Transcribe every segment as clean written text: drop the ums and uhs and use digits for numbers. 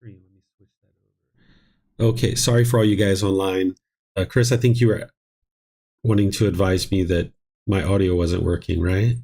screen. Let me switch that over. Okay, sorry for all you guys online. Chris, I think you were wanting to advise me that my audio wasn't working, right?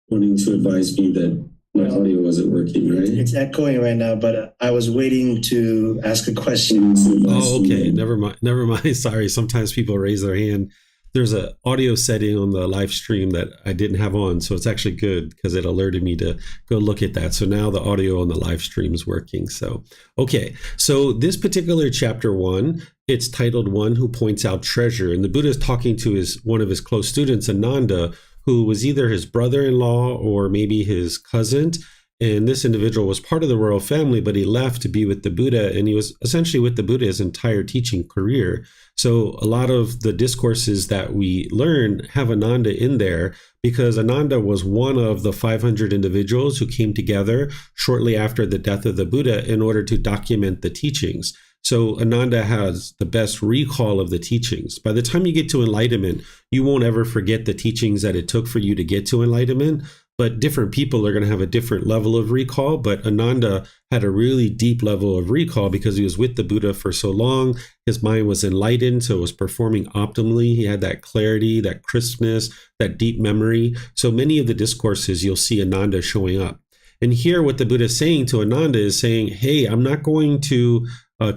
Wanting to advise me that my audio wasn't working, right? It's echoing right now, but I was waiting to ask a question. Oh, okay. Never mind. Never mind. Sorry. Sometimes people raise their hand. There's an audio setting on the live stream that I didn't have on, so it's actually good because it alerted me to go look at that. So now the audio on the live stream is working. So, okay. So this particular chapter 1, it's titled "One Who Points Out Treasure," and the Buddha is talking to one of his close students, Ananda, who was either his brother-in-law or maybe his cousin. And this individual was part of the royal family, but he left to be with the Buddha, and he was essentially with the Buddha his entire teaching career. So a lot of the discourses that we learn have Ananda in there because Ananda was one of the 500 individuals who came together shortly after the death of the Buddha in order to document the teachings. So Ananda has the best recall of the teachings. By the time you get to enlightenment, you won't ever forget the teachings that it took for you to get to enlightenment. But different people are going to have a different level of recall. But Ananda had a really deep level of recall because he was with the Buddha for so long. His mind was enlightened, so it was performing optimally. He had that clarity, that crispness, that deep memory. So many of the discourses, you'll see Ananda showing up. And here what the Buddha is saying to Ananda is saying, hey, I'm not going to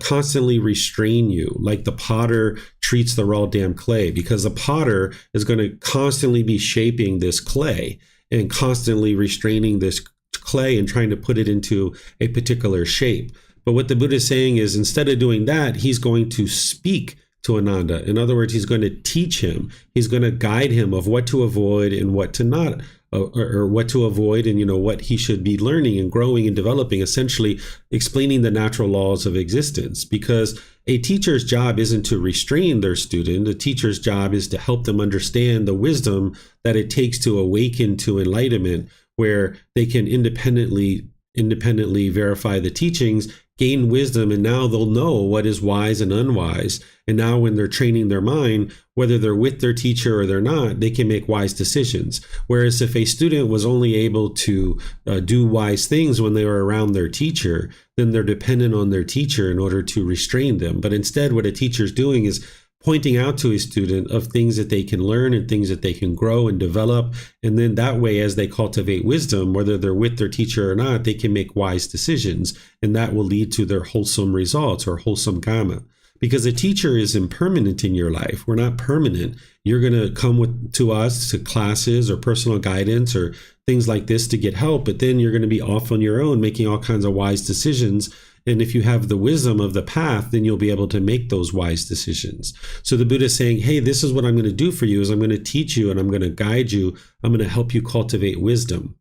constantly restrain you like the potter treats the raw damn clay, because the potter is going to constantly be shaping this clay and constantly restraining this clay and trying to put it into a particular shape. But what the Buddha is saying is instead of doing that, he's going to speak to Ananda. In other words, he's going to teach him. He's going to guide him of what to avoid and what to not, or what to avoid and, what he should be learning and growing and developing, essentially explaining the natural laws of existence. Because a teacher's job isn't to restrain their student. A teacher's job is to help them understand the wisdom that it takes to awaken to enlightenment, where they can independently verify the teachings, gain wisdom, and now they'll know what is wise and unwise. And now when they're training their mind, whether they're with their teacher or they're not, they can make wise decisions. Whereas if a student was only able to do wise things when they were around their teacher, then they're dependent on their teacher in order to restrain them. But instead, what a teacher is doing is pointing out to a student of things that they can learn and things that they can grow and develop. And then that way, as they cultivate wisdom, whether they're with their teacher or not, they can make wise decisions. And that will lead to their wholesome results or wholesome karma. Because a teacher is impermanent in your life. We're not permanent. You're going to come to us to classes or personal guidance or things like this to get help, but then you're going to be off on your own making all kinds of wise decisions. And if you have the wisdom of the path, then you'll be able to make those wise decisions. So the Buddha is saying, hey, this is what I'm going to do for you, is I'm going to teach you and I'm going to guide you. I'm going to help you cultivate wisdom.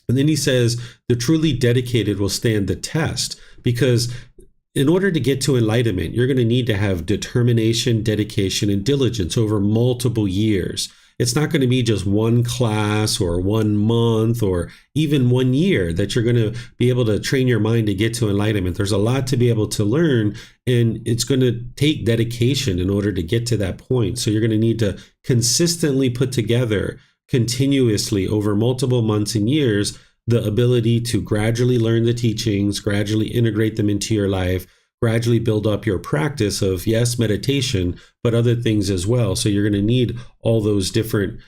And then he says, the truly dedicated will stand the test, because in order to get to enlightenment, you're going to need to have determination, dedication, and diligence over multiple years. It's not going to be just one class or 1 month or even 1 year that you're going to be able to train your mind to get to enlightenment. There's a lot to be able to learn, and it's going to take dedication in order to get to that point. So you're going to need to consistently put together, continuously over multiple months and years, the ability to gradually learn the teachings, gradually integrate them into your life, gradually build up your practice of, yes, meditation, but other things as well. So you're going to need all those different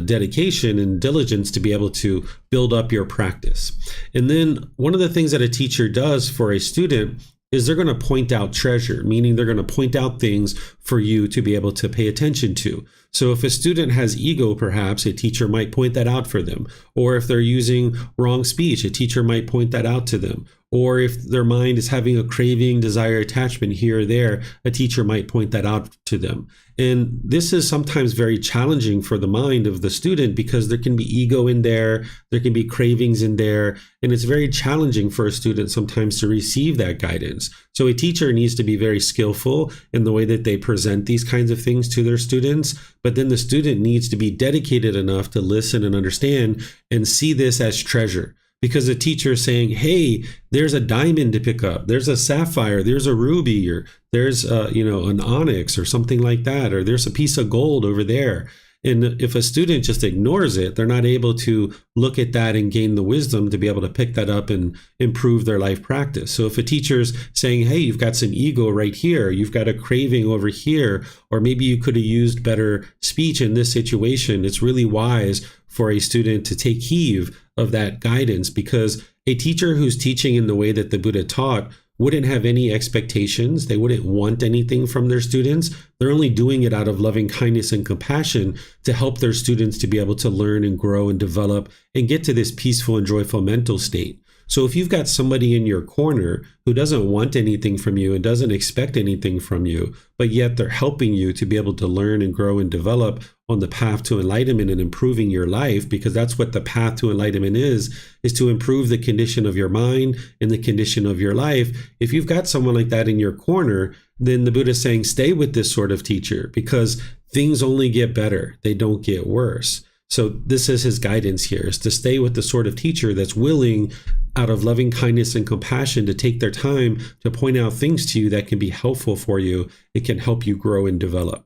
dedication and diligence to be able to build up your practice. And then one of the things that a teacher does for a student is they're going to point out treasure, meaning they're going to point out things for you to be able to pay attention to. So if a student has ego, perhaps a teacher might point that out for them. Or if they're using wrong speech, a teacher might point that out to them. Or if their mind is having a craving, desire, attachment here or there, a teacher might point that out to them. And this is sometimes very challenging for the mind of the student because there can be ego in there can be cravings in there, and it's very challenging for a student sometimes to receive that guidance. So a teacher needs to be very skillful in the way that they present these kinds of things to their students, but then the student needs to be dedicated enough to listen and understand and see this as treasure. Because a teacher is saying, hey, there's a diamond to pick up, there's a sapphire, there's a ruby, or there's an onyx or something like that, or there's a piece of gold over there. And if a student just ignores it, they're not able to look at that and gain the wisdom to be able to pick that up and improve their life practice. So if a teacher's saying, hey, you've got some ego right here, you've got a craving over here, or maybe you could have used better speech in this situation, it's really wise for a student to take heed of that guidance, because a teacher who's teaching in the way that the Buddha taught wouldn't have any expectations. They wouldn't want anything from their students. They're only doing it out of loving kindness and compassion to help their students to be able to learn and grow and develop and get to this peaceful and joyful mental state. So if you've got somebody in your corner who doesn't want anything from you and doesn't expect anything from you, but yet they're helping you to be able to learn and grow and develop on the path to enlightenment and improving your life, because that's what the path to enlightenment is to improve the condition of your mind and the condition of your life. If you've got someone like that in your corner, then the Buddha is saying, stay with this sort of teacher, because things only get better. They don't get worse. So this is his guidance here, is to stay with the sort of teacher that's willing, out of loving kindness and compassion, to take their time to point out things to you that can be helpful for you. It can help you grow and develop.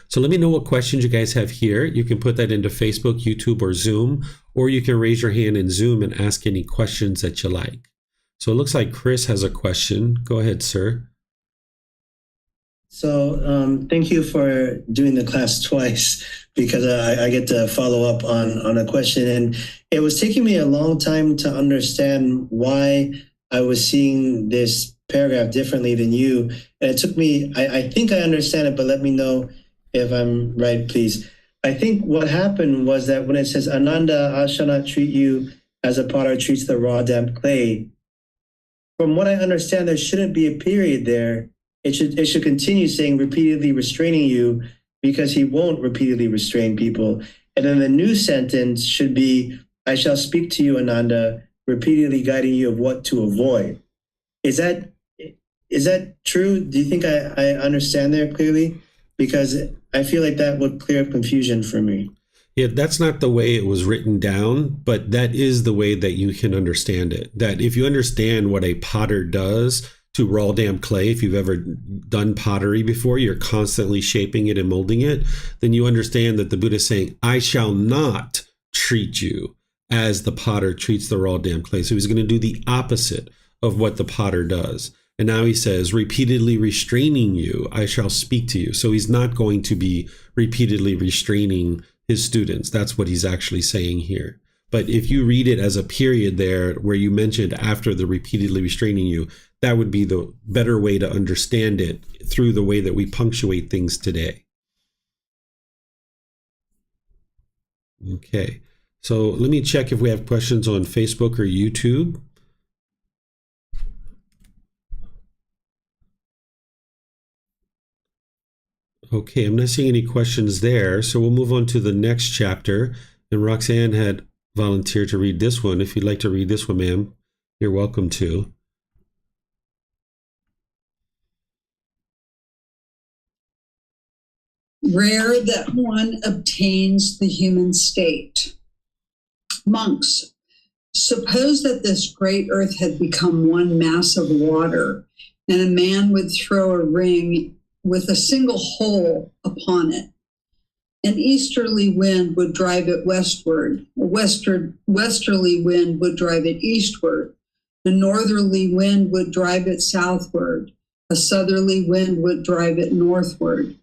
So let me know what questions you guys have here. You can put that into Facebook, YouTube, or Zoom, or you can raise your hand in Zoom and ask any questions that you like. So it looks like Chris has a question. Go ahead, sir. So thank you for doing the class twice, because I get to follow up on a question. And it was taking me a long time to understand why I was seeing this paragraph differently than you. And it took me, I think I understand it, but let me know if I'm right, please. I think what happened was that when it says, Ananda, I shall not treat you as a potter treats the raw, damp clay. From what I understand, there shouldn't be a period there. It should continue saying repeatedly restraining you, because he won't repeatedly restrain people. And then the new sentence should be, I shall speak to you, Ananda, repeatedly guiding you of what to avoid. Is that true? Do you think I understand there clearly? Because I feel like that would clear up confusion for me. Yeah, that's not the way it was written down, but that is the way that you can understand it. That if you understand what a potter does to raw damp clay, if you've ever done pottery before, you're constantly shaping it and molding it, then you understand that the Buddha is saying, I shall not treat you as the potter treats the raw damp clay. So he's going to do the opposite of what the potter does. And now he says, repeatedly restraining you, I shall speak to you. So he's not going to be repeatedly restraining his students. That's what he's actually saying here. But if you read it as a period there where you mentioned after the repeatedly restraining you, that would be the better way to understand it through the way that we punctuate things today. Okay, so let me check if we have questions on Facebook or YouTube. Okay, I'm not seeing any questions there, so we'll move on to the next chapter. And Roxanne had volunteered to read this one. If you'd like to read this one, ma'am, you're welcome to. Rare that one obtains the human state. Monks, suppose that this great earth had become one mass of water, and a man would throw a ring with a single hole upon it. An easterly wind would drive it westward. A westerly wind would drive it eastward. A northerly wind would drive it southward. A southerly wind would drive it northward.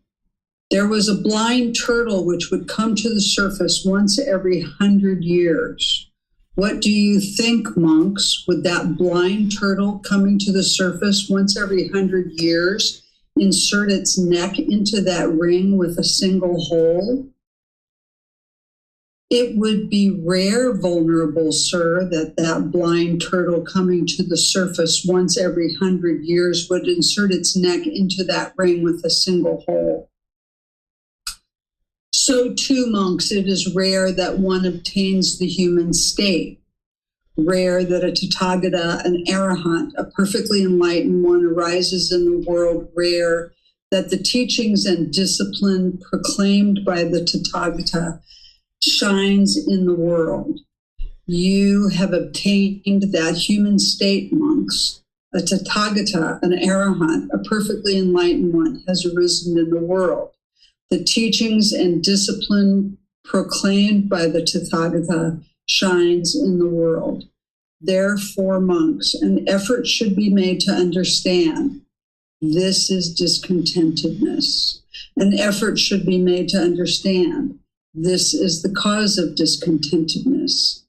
There was a blind turtle which would come to the surface once every 100 years. What do you think, monks? Would that blind turtle coming to the surface once every 100 years insert its neck into that ring with a single hole? It would be rare, vulnerable sir, that blind turtle coming to the surface once every 100 years would insert its neck into that ring with a single hole. So too, monks, it is rare that one obtains the human state. Rare that a Tathagata, an arahant, a perfectly enlightened one arises in the world. Rare that the teachings and discipline proclaimed by the Tathagata shines in the world. You have obtained that human state, monks. A Tathagata, an arahant, a perfectly enlightened one has arisen in the world. The teachings and discipline proclaimed by the Tathagata shines in the world. Therefore, monks, an effort should be made to understand this is discontentedness. An effort should be made to understand this is the cause of discontentedness.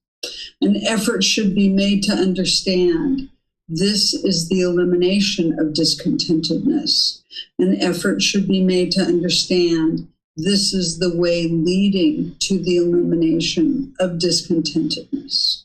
An effort should be made to understand this is the elimination of discontentedness. An effort should be made to understand this is the way leading to the elimination of discontentedness.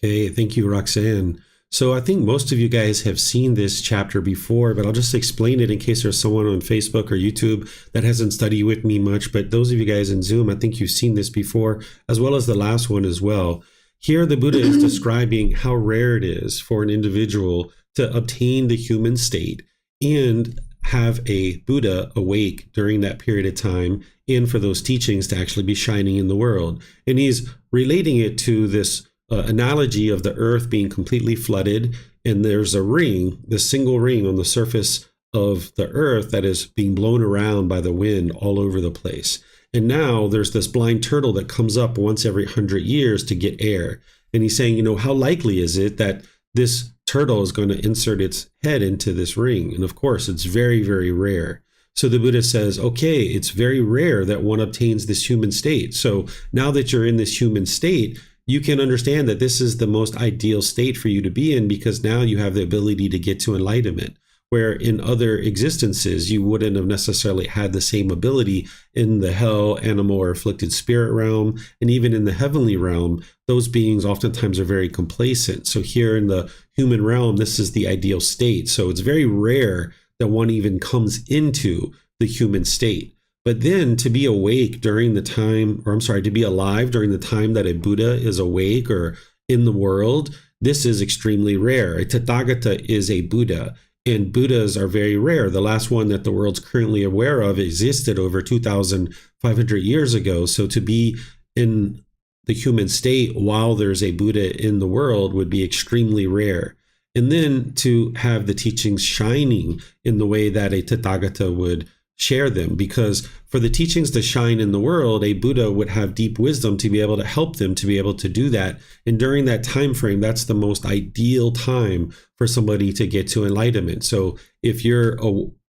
Okay, thank you, Roxanne. So I think most of you guys have seen this chapter before, but I'll just explain it in case there's someone on Facebook or YouTube that hasn't studied with me much. But those of you guys in Zoom, I think you've seen this before, as well as the last one as well. Here, the Buddha is describing how rare it is for an individual to obtain the human state and have a Buddha awake during that period of time, and for those teachings to actually be shining in the world. And he's relating it to this analogy of the earth being completely flooded, and there's a ring, the single ring on the surface of the earth that is being blown around by the wind all over the place. And now there's this blind turtle that comes up once every 100 years to get air. And he's saying, how likely is it that this turtle is going to insert its head into this ring? And of course, it's very, very rare. So the Buddha says, okay, it's very rare that one obtains this human state. So now that you're in this human state, you can understand that this is the most ideal state for you to be in, because now you have the ability to get to enlightenment, where in other existences, you wouldn't have necessarily had the same ability in the hell, animal, or afflicted spirit realm. And even in the heavenly realm, those beings oftentimes are very complacent. So here in the human realm, this is the ideal state. So it's very rare that one even comes into the human state. But then to be awake during the time, to be alive during the time that a Buddha is awake or in the world, this is extremely rare. A Tathagata is a Buddha, and Buddhas are very rare. The last one that the world's currently aware of existed over 2,500 years ago. So to be in the human state while there's a Buddha in the world would be extremely rare. And then to have the teachings shining in the way that a Tathagata would share them, because for the teachings to shine in the world, a Buddha would have deep wisdom to be able to help them to be able to do that. And during that time frame, that's the most ideal time for somebody to get to enlightenment. So if you're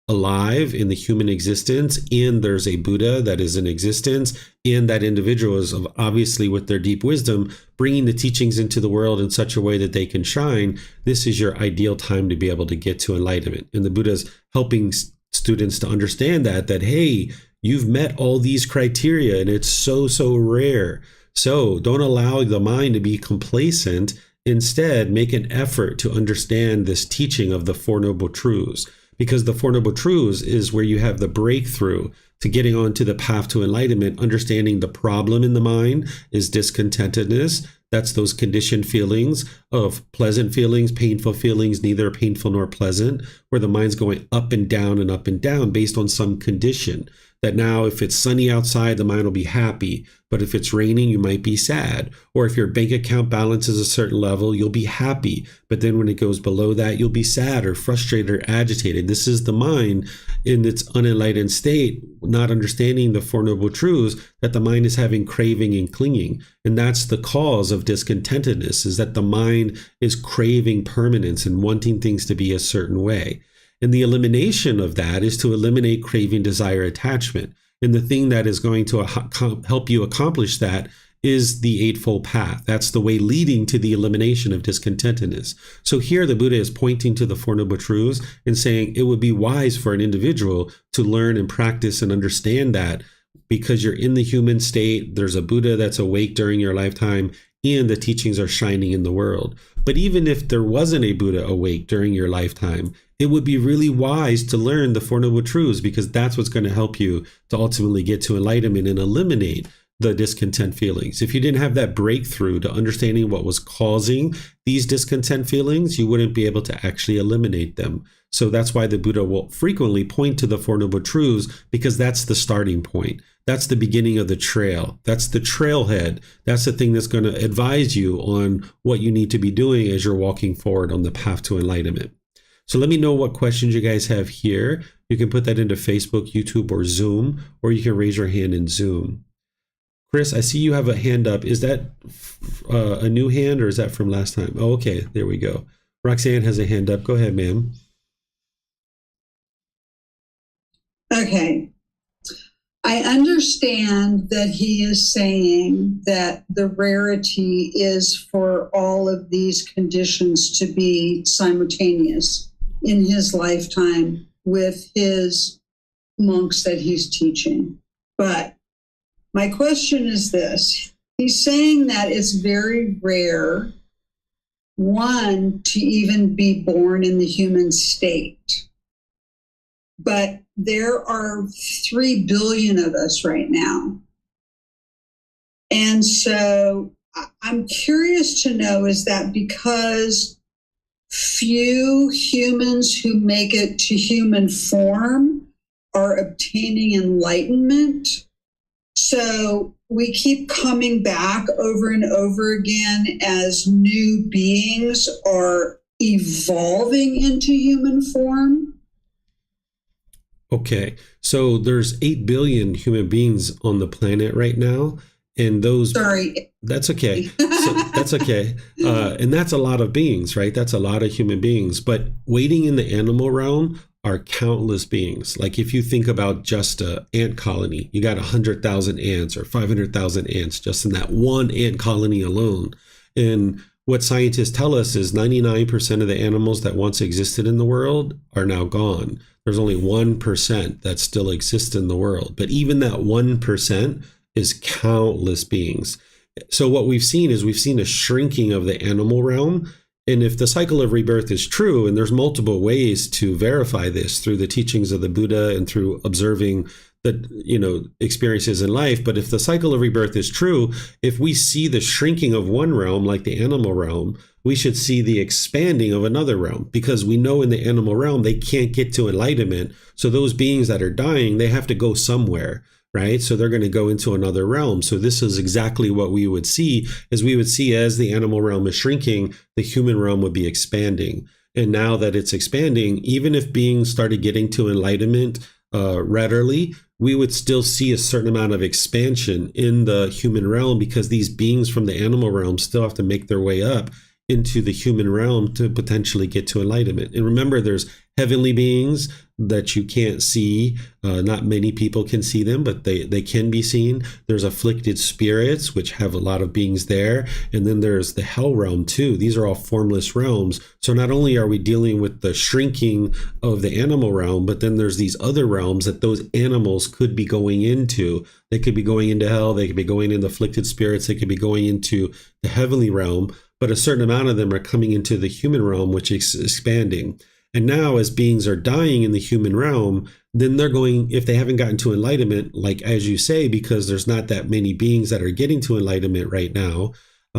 alive in the human existence and there's a Buddha that is in existence, and that individual is obviously with their deep wisdom bringing the teachings into the world in such a way that they can shine, this is your ideal time to be able to get to enlightenment. And the Buddha's helping students to understand that hey, you've met all these criteria and it's so rare. So don't allow the mind to be complacent. Instead, make an effort to understand this teaching of the Four Noble Truths, because the Four Noble Truths is where you have the breakthrough to getting onto the path to enlightenment. Understanding the problem in the mind is discontentedness. That's those conditioned feelings of pleasant feelings, painful feelings, neither painful nor pleasant, where the mind's going up and down based on some condition. That now if it's sunny outside, the mind will be happy. But if it's raining, you might be sad. Or if your bank account balance is a certain level, you'll be happy. But then when it goes below that, you'll be sad or frustrated or agitated. This is the mind in its unenlightened state, not understanding the Four Noble Truths, that the mind is having craving and clinging. And that's the cause of discontentedness, is that the mind is craving permanence and wanting things to be a certain way. And the elimination of that is to eliminate craving, desire, attachment. And the thing that is going to help you accomplish that is the Eightfold Path. That's the way leading to the elimination of discontentedness. So here the Buddha is pointing to the Four Noble Truths and saying it would be wise for an individual to learn and practice and understand that, because you're in the human state, there's a Buddha that's awake during your lifetime, and the teachings are shining in the world. But even if there wasn't a Buddha awake during your lifetime, it would be really wise to learn the Four Noble Truths, because that's what's going to help you to ultimately get to enlightenment and eliminate the discontent feelings. If you didn't have that breakthrough to understanding what was causing these discontent feelings, you wouldn't be able to actually eliminate them. So that's why the Buddha will frequently point to the Four Noble Truths, because that's the starting point. That's the beginning of the trail. That's the trailhead. That's the thing that's going to advise you on what you need to be doing as you're walking forward on the path to enlightenment. So let me know what questions you guys have here. You can put that into Facebook, YouTube, or Zoom, or you can raise your hand in Zoom. Chris, I see you have a hand up. Is that a new hand, or is that from last time? Oh, okay, there we go. Roxanne has a hand up. Go ahead, ma'am. Okay. I understand that he is saying that the rarity is for all of these conditions to be simultaneous in his lifetime with his monks that he's teaching. But my question is this. He's saying that it's very rare, one, to even be born in the human state. But there are 3 billion of us right now. And so I'm curious to know, is that because few humans who make it to human form are obtaining enlightenment? So we keep coming back over and over again as new beings are evolving into human form? Okay, so there's 8 billion human beings on the planet right now, and those... Sorry. That's okay. So, that's okay. And that's a lot of beings, right? That's a lot of human beings. But waiting in the animal realm are countless beings. Like if you think about just an ant colony, you got 100,000 ants or 500,000 ants just in that one ant colony alone. And what scientists tell us is 99% of the animals that once existed in the world are now gone. There's only 1% that still exists in the world. But even that 1% is countless beings. So what we've seen is we've seen a shrinking of the animal realm. And if the cycle of rebirth is true, and there's multiple ways to verify this through the teachings of the Buddha and through observing the experiences in life, but if the cycle of rebirth is true, if we see the shrinking of one realm like the animal realm, we should see the expanding of another realm, because we know in the animal realm they can't get to enlightenment. So those beings that are dying, they have to go somewhere, right? So they're going to go into another realm. So this is exactly what we would see, as the animal realm is shrinking, the human realm would be expanding. And now that it's expanding, even if beings started getting to enlightenment readily, we would still see a certain amount of expansion in the human realm, because these beings from the animal realm still have to make their way up into the human realm to potentially get to enlightenment. And remember, there's heavenly beings that you can't see. Not many people can see them, but they can be seen. There's afflicted spirits, which have a lot of beings there. And then there's the hell realm too. These are all formless realms. So not only are we dealing with the shrinking of the animal realm, but then there's these other realms that those animals could be going into. They could be going into hell. They could be going into afflicted spirits. They could be going into the heavenly realm. But a certain amount of them are coming into the human realm, which is expanding. And now as beings are dying in the human realm, then they're going, if they haven't gotten to enlightenment, like as you say, because there's not that many beings that are getting to enlightenment right now,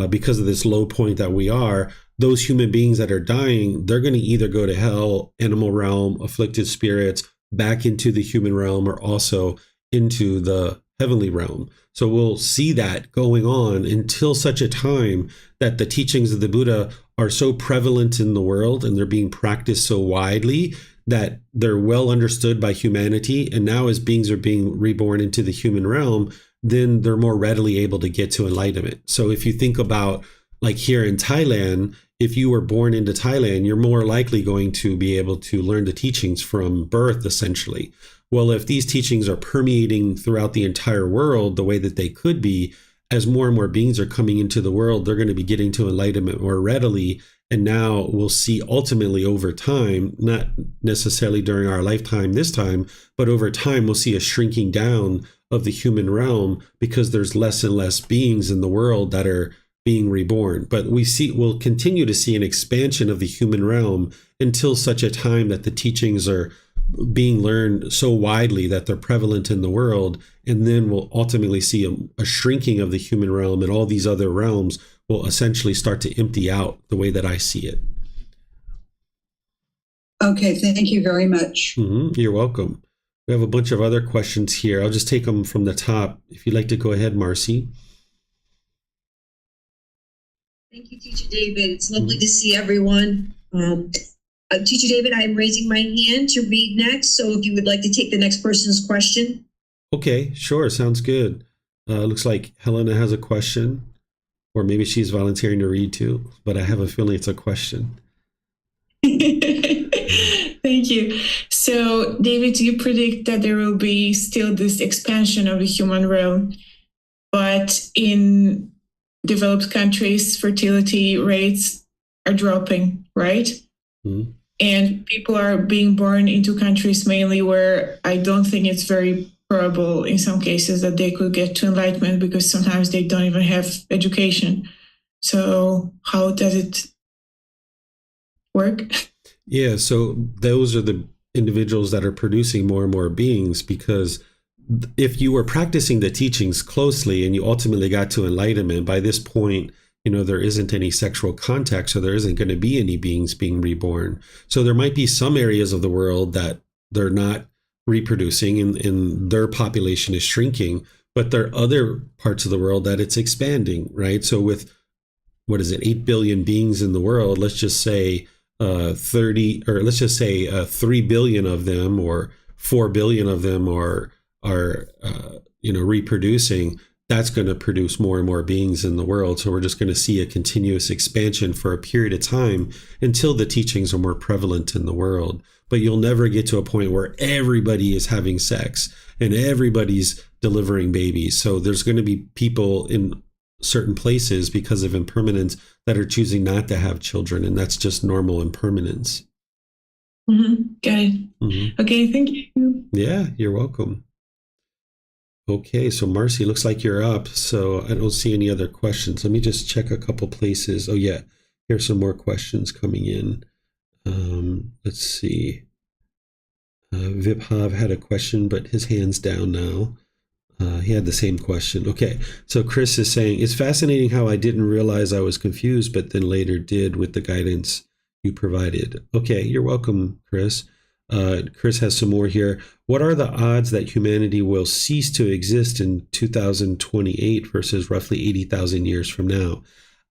because of this low point that we are, those human beings that are dying, they're going to either go to hell, animal realm, afflicted spirits, back into the human realm, or also into the heavenly realm. So we'll see that going on until such a time that the teachings of the Buddha are so prevalent in the world and they're being practiced so widely that they're well understood by humanity. And now as beings are being reborn into the human realm, then they're more readily able to get to enlightenment. So if you think about, like here in Thailand, if you were born into Thailand, you're more likely going to be able to learn the teachings from birth, essentially. Well, if these teachings are permeating throughout the entire world the way that they could be, as more and more beings are coming into the world, they're going to be getting to enlightenment more readily. And now we'll see ultimately over time, not necessarily during our lifetime this time, but over time we'll see a shrinking down of the human realm, because there's less and less beings in the world that are being reborn. But we'll continue to see an expansion of the human realm until such a time that the teachings are being learned so widely that they're prevalent in the world. And then we'll ultimately see a shrinking of the human realm, and all these other realms will essentially start to empty out, the way that I see it. Okay, thank you very much. You're welcome. We have a bunch of other questions here. I'll just take them from the top. If you'd like to go ahead, Marcy. Thank you, Teacher David. It's lovely to see everyone. Teacher David, I'm raising my hand to read next. So if you would like to take the next person's question. Okay, sure. Sounds good. Looks like Helena has a question, or maybe she's volunteering to read too, but I have a feeling it's a question. Thank you. So, David, you predict that there will be still this expansion of the human realm, but in developed countries, fertility rates are dropping, right? Mm-hmm. And people are being born into countries mainly where I don't think it's very probable in some cases that they could get to enlightenment, because sometimes they don't even have education. So how does it work? Yeah, so those are the individuals that are producing more and more beings, because if you were practicing the teachings closely and you ultimately got to enlightenment, by this point, there isn't any sexual contact, so there isn't going to be any beings being reborn. So there might be some areas of the world that they're not reproducing and their population is shrinking, but there are other parts of the world that it's expanding, right? So with, 8 billion beings in the world, let's just say 3 billion of them or 4 billion of them are reproducing. That's going to produce more and more beings in the world. So we're just going to see a continuous expansion for a period of time until the teachings are more prevalent in the world. But you'll never get to a point where everybody is having sex and everybody's delivering babies. So there's going to be people in certain places because of impermanence that are choosing not to have children. And that's just normal impermanence. Mm-hmm. Got it. Mm-hmm. Okay, thank you. Yeah, you're welcome. Okay, so Marcy, looks like you're up. So I don't see any other questions. Let me just check a couple places. Oh yeah, here's some more questions coming in. Let's see. Vibhav had a question, but his hand's down now. He had the same question. Okay, so Chris is saying, it's fascinating how I didn't realize I was confused, but then later did with the guidance you provided. Okay, you're welcome, Chris. Chris has some more here. What are the odds that humanity will cease to exist in 2028 versus roughly 80,000 years from now?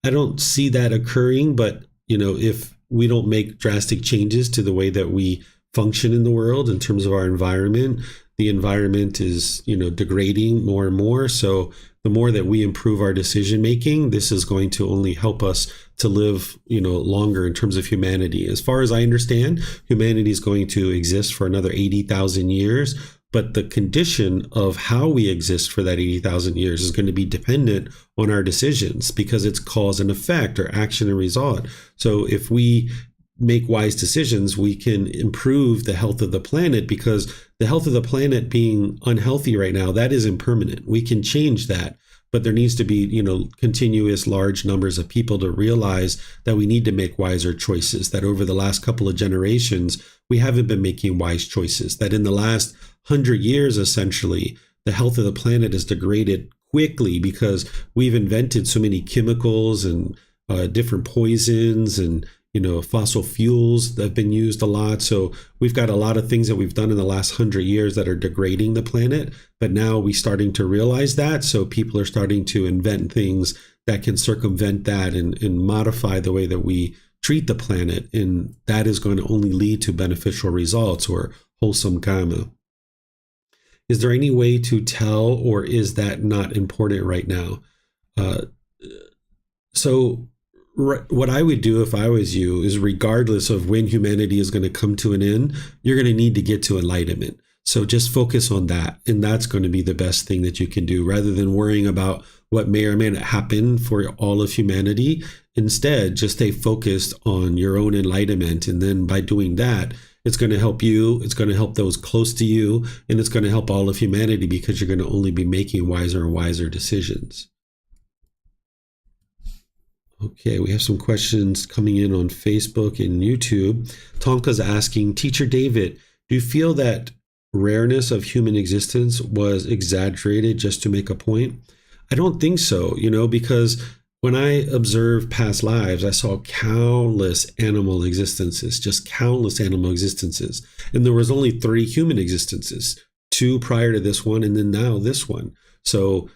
I don't see that occurring, but if we don't make drastic changes to the way that we function in the world in terms of our environment, the environment is, degrading more and more. So the more that we improve our decision making, this is going to only help us to live, longer in terms of humanity. As far as I understand, humanity is going to exist for another 80,000 years. But the condition of how we exist for that 80,000 years is going to be dependent on our decisions, because it's cause and effect, or action and result. So if we make wise decisions, we can improve the health of the planet, because the health of the planet being unhealthy right now, that is impermanent. We can change that, but there needs to be, continuous large numbers of people to realize that we need to make wiser choices, that over the last couple of generations, we haven't been making wise choices, that in the last 100 years, essentially, the health of the planet has degraded quickly because we've invented so many chemicals and different poisons and fossil fuels that have been used a lot. So we've got a lot of things that we've done in the last 100 years that are degrading the planet. But now we're starting to realize that. So people are starting to invent things that can circumvent that and modify the way that we treat the planet. And that is going to only lead to beneficial results or wholesome karma. Is there any way to tell, or is that not important right now? What I would do if I was you is, regardless of when humanity is going to come to an end, you're going to need to get to enlightenment. So just focus on that. And that's going to be the best thing that you can do, rather than worrying about what may or may not happen for all of humanity. Instead, just stay focused on your own enlightenment. And then by doing that, it's going to help you, it's going to help those close to you, and it's going to help all of humanity, because you're going to only be making wiser and wiser decisions. Okay, we have some questions coming in on Facebook and YouTube. Tonka's asking, Teacher David, do you feel that rareness of human existence was exaggerated just to make a point? I don't think so, because when I observed past lives, I saw countless animal existences, just countless animal existences. And there was only 3 human existences, 2 prior to this one, and then now this one. So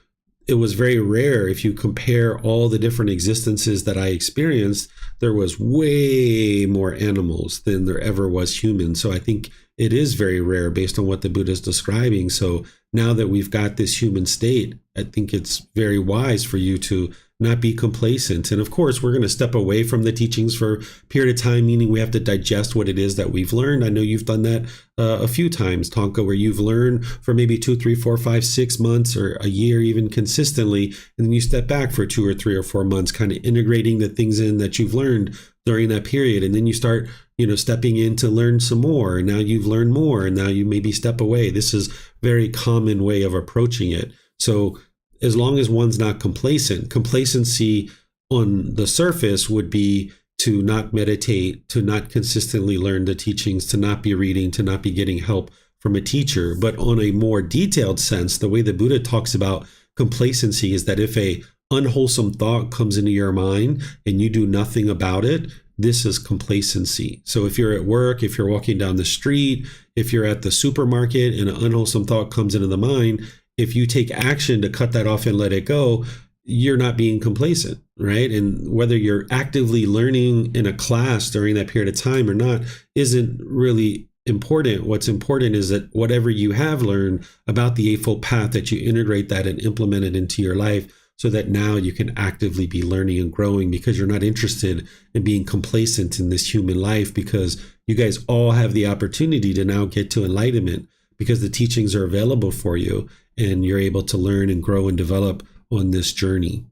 it was very rare. If you compare all the different existences that I experienced, there was way more animals than there ever was humans. So I think it is very rare based on what the Buddha is describing. So now that we've got this human state, I think it's very wise for you to not be complacent. And of course, we're going to step away from the teachings for a period of time, meaning we have to digest what it is that we've learned. I know you've done that a few times, Tonka, where you've learned for maybe 2, 3, 4, 5, 6 months or a year, even consistently. And then you step back for 2 or 3 or 4 months, kind of integrating the things in that you've learned during that period. And then you start, stepping in to learn some more. And now you've learned more. And now you maybe step away. This is a very common way of approaching it. So as long as one's not complacent, complacency on the surface would be to not meditate, to not consistently learn the teachings, to not be reading, to not be getting help from a teacher. But on a more detailed sense, the way the Buddha talks about complacency is that if a unwholesome thought comes into your mind and you do nothing about it, this is complacency. So if you're at work, if you're walking down the street, if you're at the supermarket and an unwholesome thought comes into the mind, if you take action to cut that off and let it go, you're not being complacent, right? And whether you're actively learning in a class during that period of time or not isn't really important. What's important is that whatever you have learned about the Eightfold Path, that you integrate that and implement it into your life so that now you can actively be learning and growing, because you're not interested in being complacent in this human life, because you guys all have the opportunity to now get to enlightenment because the teachings are available for you and you're able to learn and grow and develop on this journey.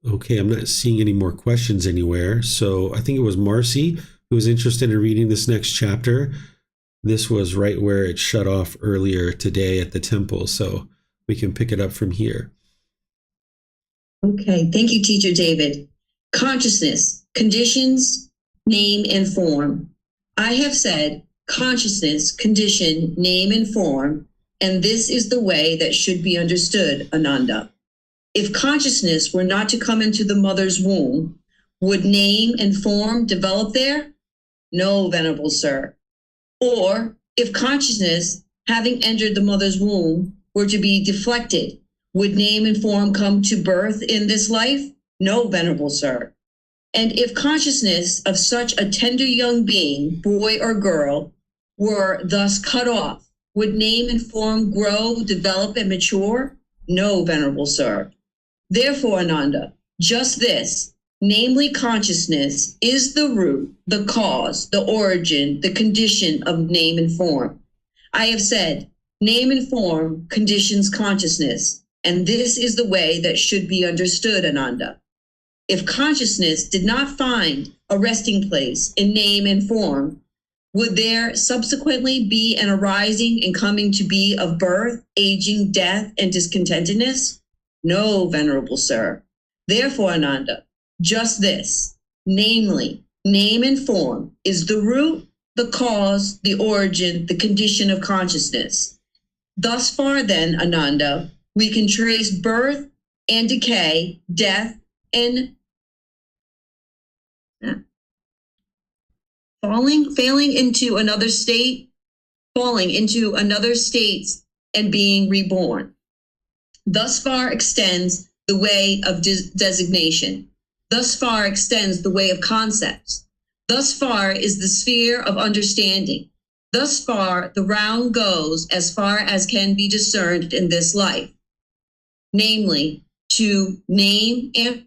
Okay, I'm not seeing any more questions anywhere. So I think it was Marcy who was interested in reading this next chapter. This was right where it shut off earlier today at the temple. So we can pick it up from here. Okay, thank you, Teacher David. Consciousness, conditions, name, and form. I have said consciousness, condition, name, and form, and this is the way that should be understood, Ananda. If consciousness were not to come into the mother's womb, would name and form develop there? No, Venerable Sir. Or if consciousness, having entered the mother's womb, were to be deflected, would name and form come to birth in this life? No, Venerable Sir. And if consciousness of such a tender young being, boy or girl, were thus cut off, would name and form grow, develop, and mature? No, Venerable Sir. Therefore, Ananda, just this, namely consciousness, is the root, the cause, the origin, the condition of name and form. I have said, name and form conditions consciousness, and this is the way that should be understood, Ananda. If consciousness did not find a resting place in name and form, would there subsequently be an arising and coming to be of birth, aging, death, and discontentedness? No, Venerable Sir. Therefore, Ananda, just this, namely, name and form, is the root, the cause, the origin, the condition of consciousness. Thus far, then, Ananda, we can trace birth and decay, death, and falling into another state and being reborn. Thus far extends the way of designation. Thus far extends the way of concepts. Thus far is the sphere of understanding. Thus far the round goes as far as can be discerned in this life, namely to name and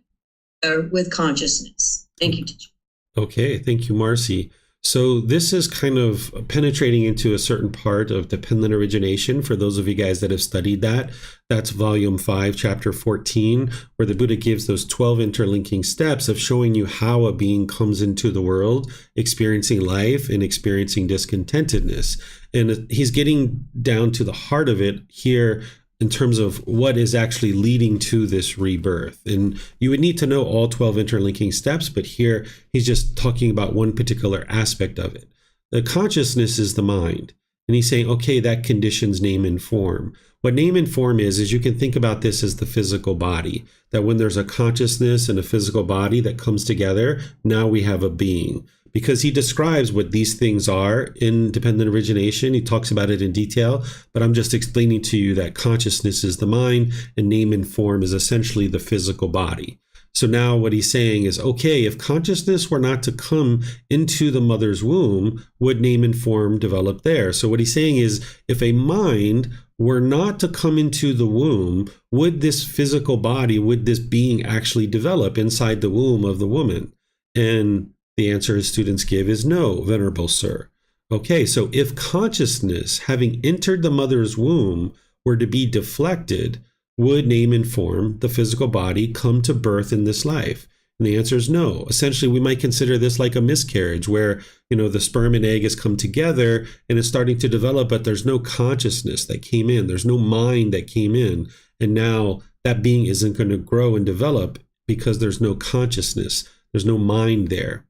with consciousness. Thank you, teacher. Okay, thank you, Marcy. So this is kind of penetrating into a certain part of dependent origination. For those of you guys that have studied that, that's volume 5, chapter 14, where the Buddha gives those 12 interlinking steps of showing you how a being comes into the world, experiencing life and experiencing discontentedness. And he's getting down to the heart of it here in terms of what is actually leading to this rebirth. And you would need to know all 12 interlinking steps, but here he's just talking about one particular aspect of it. The consciousness is the mind. And he's saying, okay, that conditions name and form. What name and form is you can think about this as the physical body, that when there's a consciousness and a physical body that comes together, now we have a being. because he describes what these things are in dependent origination. He talks about it in detail, but I'm just explaining to you that consciousness is the mind and name and form is essentially the physical body. So now what he's saying is, okay, if consciousness were not to come into the mother's womb, would name and form develop there? So what he's saying is, if a mind were not to come into the womb, would this physical body, would this being actually develop inside the womb of the woman? And the answer his students give is no, Venerable Sir. Okay, so if consciousness, having entered the mother's womb, were to be deflected, would name and form, the physical body, come to birth in this life? And the answer is no. Essentially, we might consider this like a miscarriage where, the sperm and egg has come together and it's starting to develop, but there's no consciousness that came in. There's no mind that came in. And now that being isn't going to grow and develop because there's no consciousness. There's no mind there.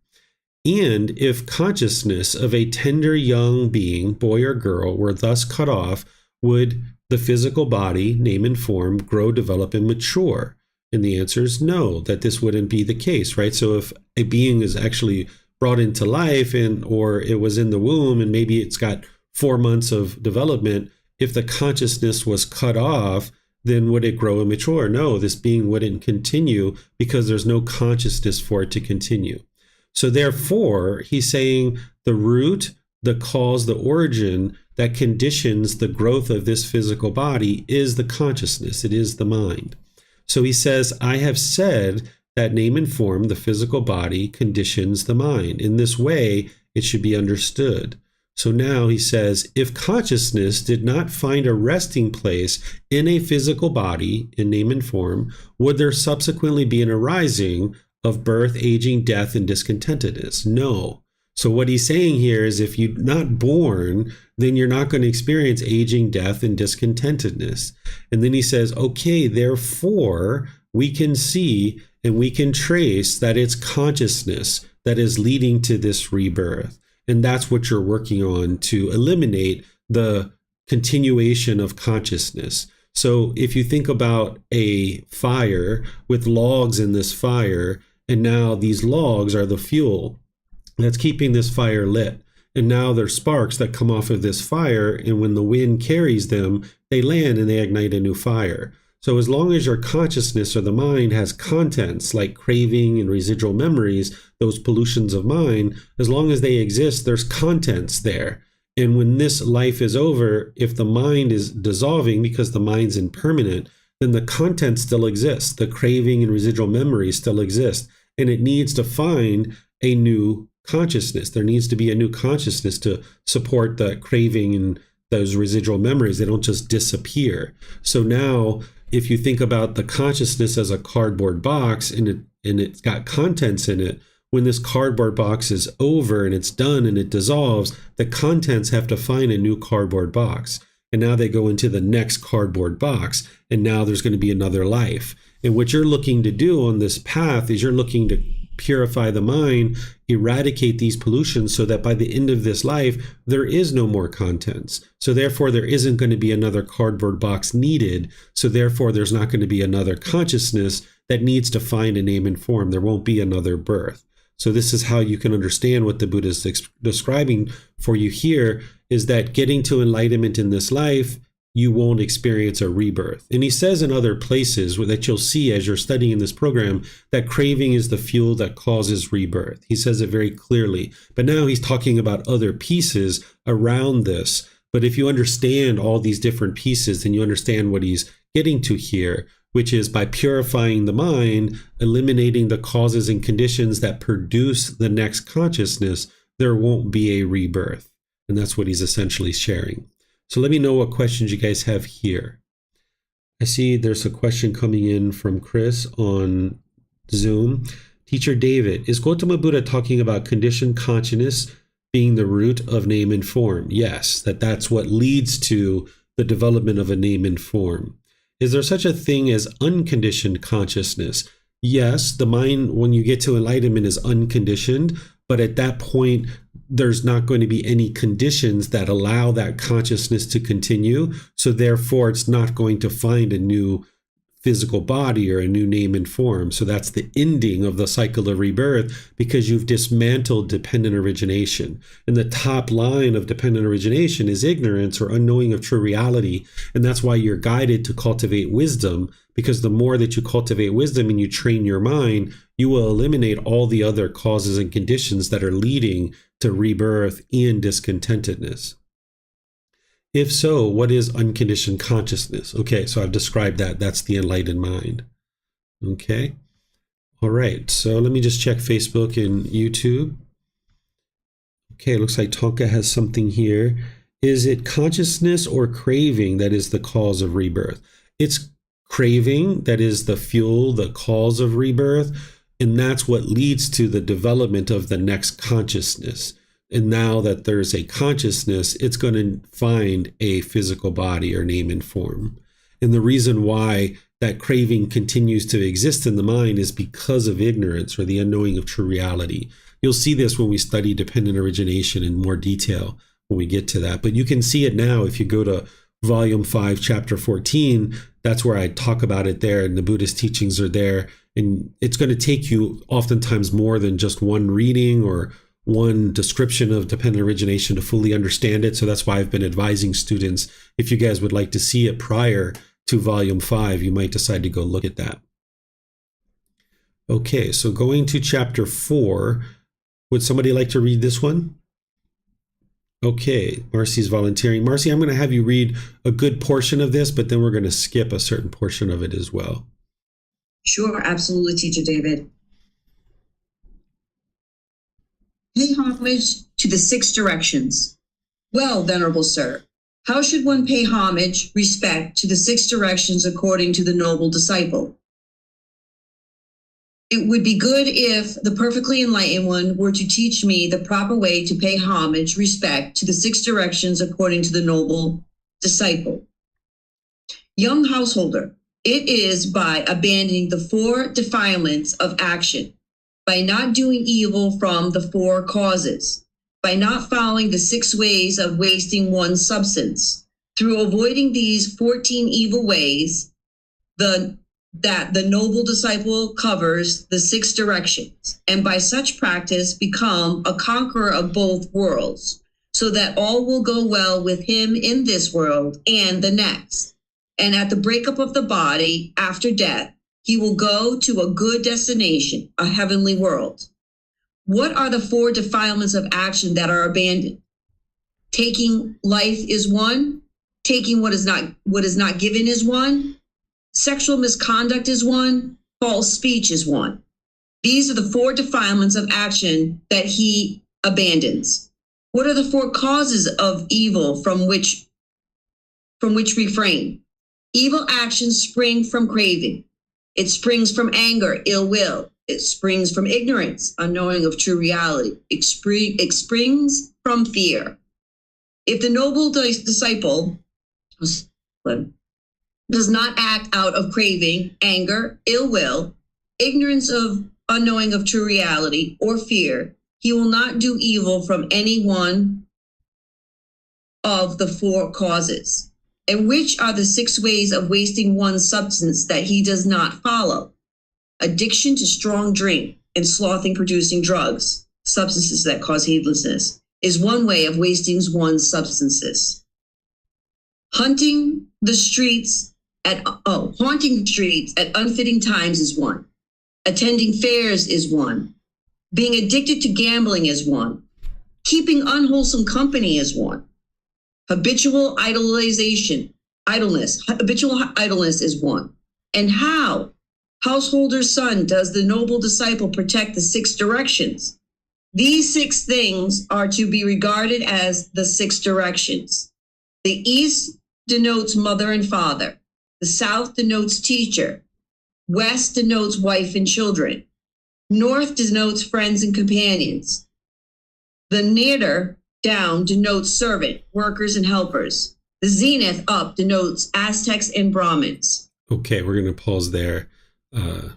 And if consciousness of a tender young being, boy or girl, were thus cut off, would the physical body, name and form, grow, develop, and mature? And the answer is no, that this wouldn't be the case, right? So if a being is actually brought into life or it was in the womb and maybe it's got 4 months of development, if the consciousness was cut off, then would it grow and mature? No, this being wouldn't continue because there's no consciousness for it to continue. So therefore, he's saying the root, the cause, the origin that conditions the growth of this physical body is the consciousness. It is the mind. So he says, I have said that name and form, the physical body, conditions the mind. In this way, it should be understood. So now he says, if consciousness did not find a resting place in a physical body, in name and form, would there subsequently be an arising of birth, aging, death, and discontentedness? No. So what he's saying here is if you're not born, then you're not going to experience aging, death, and discontentedness. And then he says, okay, therefore, we can see and we can trace that it's consciousness that is leading to this rebirth. And that's what you're working on to eliminate the continuation of consciousness. So if you think about a fire with logs in this fire, and now these logs are the fuel that's keeping this fire lit. And now there's sparks that come off of this fire, and when the wind carries them, they land and they ignite a new fire. So as long as your consciousness or the mind has contents like craving and residual memories, those pollutions of mind, as long as they exist, there's contents there. And when this life is over, if the mind is dissolving because the mind's impermanent, then the content still exists. The craving and residual memories still exist. And it needs to find a new consciousness. There needs to be a new consciousness to support the craving and those residual memories. They don't just disappear. So now, if you think about the consciousness as a cardboard box and it's got contents in it, when this cardboard box is over and it's done and it dissolves, the contents have to find a new cardboard box. And now they go into the next cardboard box. And now there's going to be another life. And what you're looking to do on this path is you're looking to purify the mind, eradicate these pollutions so that by the end of this life, there is no more contents. So therefore, there isn't going to be another cardboard box needed. So therefore, there's not going to be another consciousness that needs to find a name and form. There won't be another birth. So this is how you can understand what the Buddha is describing for you here, is that getting to enlightenment in this life, you won't experience a rebirth. And he says in other places that you'll see as you're studying this program that craving is the fuel that causes rebirth. He says it very clearly. But now he's talking about other pieces around this. But if you understand all these different pieces, then you understand what he's getting to here, which is by purifying the mind, eliminating the causes and conditions that produce the next consciousness, there won't be a rebirth. And that's what he's essentially sharing. So let me know what questions you guys have here. I see there's a question coming in from Chris on Zoom. Teacher David, is Gotama Buddha talking about conditioned consciousness being the root of name and form? Yes, that's what leads to the development of a name and form. Is there such a thing as unconditioned consciousness? Yes, the mind, when you get to enlightenment, is unconditioned, but at that point, there's not going to be any conditions that allow that consciousness to continue. So therefore, it's not going to find a new physical body or a new name and form. So that's the ending of the cycle of rebirth, because you've dismantled dependent origination. And the top line of dependent origination is ignorance or unknowing of true reality. And that's why you're guided to cultivate wisdom, because the more that you cultivate wisdom and you train your mind, you will eliminate all the other causes and conditions that are leading to rebirth and discontentedness. If so, what is unconditioned consciousness? Okay, so I've described that. That's the enlightened mind. Okay. All right. So let me just check Facebook and YouTube. Okay, it looks like Tonka has something here. Is it consciousness or craving that is the cause of rebirth? It's craving that is the fuel, the cause of rebirth. And that's what leads to the development of the next consciousness. And now that there's a consciousness, it's going to find a physical body or name and form. And the reason why that craving continues to exist in the mind is because of ignorance or the unknowing of true reality. You'll see this when we study dependent origination in more detail when we get to that. But you can see it now if you go to Volume 5, Chapter 14. That's where I talk about it there, and the Buddhist teachings are there. And it's going to take you oftentimes more than just one reading or one description of dependent origination to fully understand it. So that's why I've been advising students, if you guys would like to see it prior to Volume 5, you might decide to go look at that. Okay, so going to Chapter 4, would somebody like to read this one? Okay, Marcy's volunteering. Marcy, I'm going to have you read a good portion of this, but then we're going to skip a certain portion of it as well. Sure, absolutely, Teacher David. Pay homage to the 6 directions. Well, Venerable Sir, how should one pay homage, respect to the 6 directions according to the noble disciple? It would be good if the perfectly enlightened one were to teach me the proper way to pay homage, respect to the 6 directions according to the noble disciple. Young householder, it is by abandoning the 4 defilements of action, by not doing evil from the 4 causes, by not following the 6 ways of wasting one's substance. Through avoiding these 14 evil ways, that the noble disciple covers the 6 directions, and by such practice become a conqueror of both worlds, so that all will go well with him in this world and the next. And at the breakup of the body after death, he will go to a good destination, a heavenly world. What are the 4 defilements of action that are abandoned? Taking life is one. Taking what is not given is one. Sexual misconduct is one. False speech is one. These are the 4 defilements of action that he abandons. What are the 4 causes of evil from which refrain? Evil actions spring from craving. It springs from anger, ill will. It springs from ignorance, unknowing of true reality. It springs from fear. If the noble disciple does not act out of craving, anger, ill will, ignorance of unknowing of true reality, or fear, he will not do evil from any one of the 4 causes. And which are the 6 ways of wasting one's substance that he does not follow? Addiction to strong drink and slothing producing drugs, substances that cause heedlessness, is one way of wasting one's substances. Haunting the streets at unfitting times is one. Attending fairs is one. Being addicted to gambling is one. Keeping unwholesome company is one. Habitual idleness is one. And how, householder's son, does the noble disciple protect the 6 directions? These 6 things are to be regarded as the 6 directions. The east denotes mother and father. The south denotes teacher. West denotes wife and children. North denotes friends and companions. The nadir down denotes servant, workers, and helpers. The zenith up denotes Aztecs and Brahmins. Okay, we're going to pause there.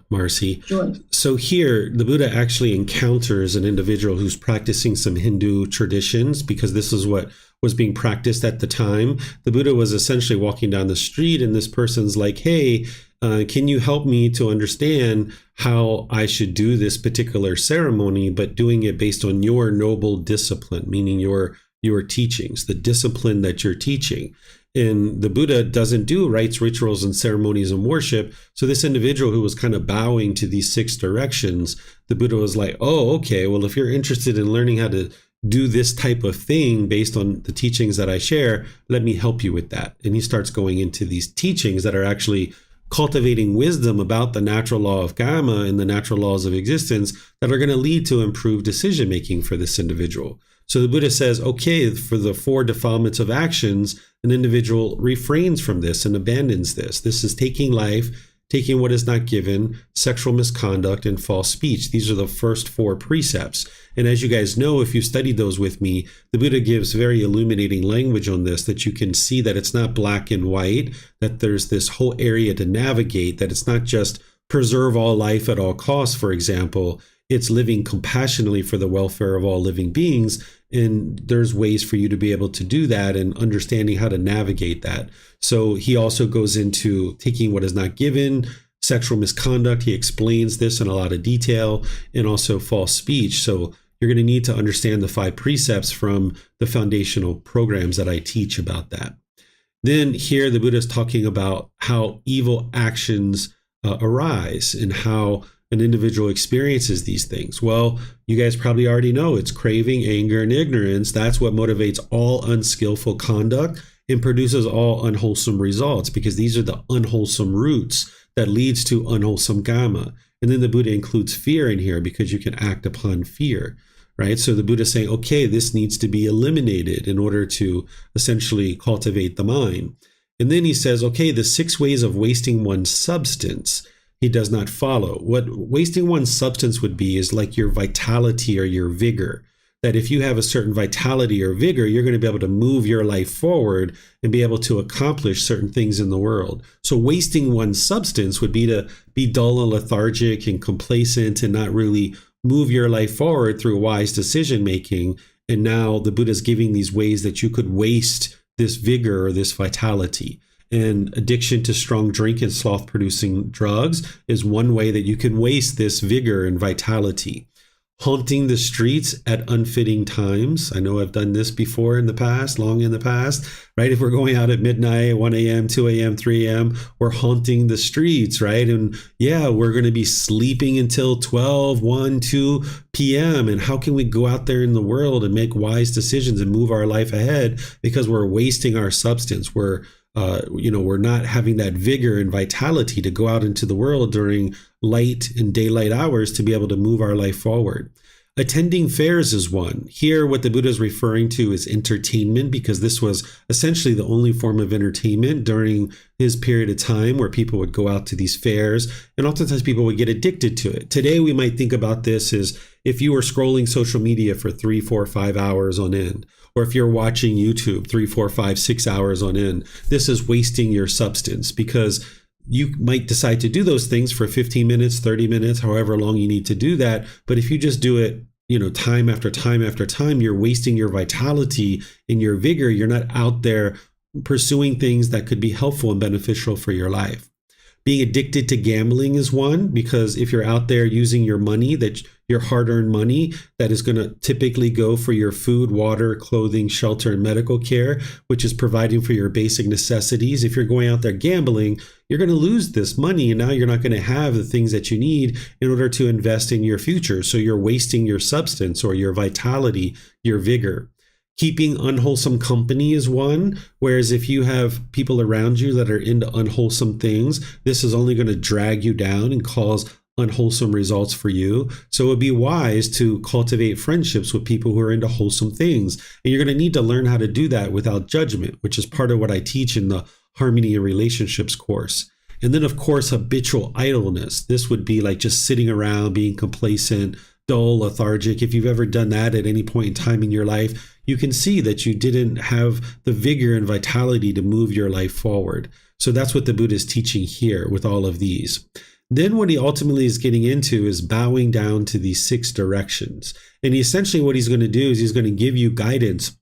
Marcy. Sure. So here, the Buddha actually encounters an individual who's practicing some Hindu traditions, because this is what was being practiced at the time. The Buddha was essentially walking down the street, and this person's like, hey, can you help me to understand how I should do this particular ceremony, but doing it based on your noble discipline, meaning your teachings, the discipline that you're teaching. And the Buddha doesn't do rites, rituals, and ceremonies and worship. So this individual who was kind of bowing to these 6 directions, the Buddha was like, oh, okay, well, if you're interested in learning how to do this type of thing based on the teachings that I share, let me help you with that. And he starts going into these teachings that are actually cultivating wisdom about the natural law of karma and the natural laws of existence that are going to lead to improved decision making for this individual. So the Buddha says, okay, for the 4 defilements of actions, an individual refrains from this and abandons this. This is taking life, taking what is not given, sexual misconduct, and false speech. These are the first 4 precepts. And as you guys know, if you studied those with me, the Buddha gives very illuminating language on this, that you can see that it's not black and white, that there's this whole area to navigate, that it's not just preserve all life at all costs, for example. It's living compassionately for the welfare of all living beings. And there's ways for you to be able to do that and understanding how to navigate that. So he also goes into taking what is not given, sexual misconduct. He explains this in a lot of detail, and also false speech. So you're going to need to understand the 5 precepts from the foundational programs that I teach about that. Then here the Buddha is talking about how evil actions arise and how an individual experiences these things. Well, you guys probably already know it's craving, anger, and ignorance. That's what motivates all unskillful conduct and produces all unwholesome results, because these are the unwholesome roots that leads to unwholesome karma. And then the Buddha includes fear in here, because you can act upon fear, right? So the Buddha is saying, okay, this needs to be eliminated in order to essentially cultivate the mind. And then he says, okay, the 6 ways of wasting one's substance he does not follow. What wasting one's substance would be is like your vitality or your vigor. That if you have a certain vitality or vigor, you're going to be able to move your life forward and be able to accomplish certain things in the world. So wasting one's substance would be to be dull and lethargic and complacent and not really move your life forward through wise decision making. And now the Buddha is giving these ways that you could waste this vigor or this vitality. And addiction to strong drink and sloth-producing drugs is one way that you can waste this vigor and vitality. Haunting the streets at unfitting times. I know I've done this before in the past, long in the past, right? If we're going out at midnight, 1 a.m., 2 a.m., 3 a.m., we're haunting the streets, right? And yeah, we're going to be sleeping until 12, 1, 2 p.m. And how can we go out there in the world and make wise decisions and move our life ahead? Because we're wasting our substance. We're not having that vigor and vitality to go out into the world during light and daylight hours to be able to move our life forward. Attending fairs is one. Here, what the Buddha is referring to is entertainment, because this was essentially the only form of entertainment during his period of time, where people would go out to these fairs, and oftentimes people would get addicted to it. Today, we might think about this as if you were scrolling social media for 3, 4, 5 hours on end, or if you're watching YouTube 3, 4, 5, 6 hours on end. This is wasting your substance, because you might decide to do those things for 15 minutes, 30 minutes, however long you need to do that. But if you just do it, time after time after time, you're wasting your vitality and your vigor. You're not out there pursuing things that could be helpful and beneficial for your life. Being addicted to gambling is one, because if you're out there using your money, that your hard-earned money that is going to typically go for your food, water, clothing, shelter, and medical care, which is providing for your basic necessities. If you're going out there gambling, you're going to lose this money, and now you're not going to have the things that you need in order to invest in your future. So you're wasting your substance or your vitality, your vigor. Keeping unwholesome company is one, whereas if you have people around you that are into unwholesome things, this is only going to drag you down and cause unwholesome results for you. So it would be wise to cultivate friendships with people who are into wholesome things. And you're going to need to learn how to do that without judgment, which is part of what I teach in the Harmony and Relationships course. And then, of course, habitual idleness. This would be like just sitting around, being complacent, dull, lethargic. If you've ever done that at any point in time in your life, you can see that you didn't have the vigor and vitality to move your life forward. So that's what the Buddha is teaching here with all of these. Then what he ultimately is getting into is bowing down to these 6 directions. And essentially what he's going to do is he's going to give you guidance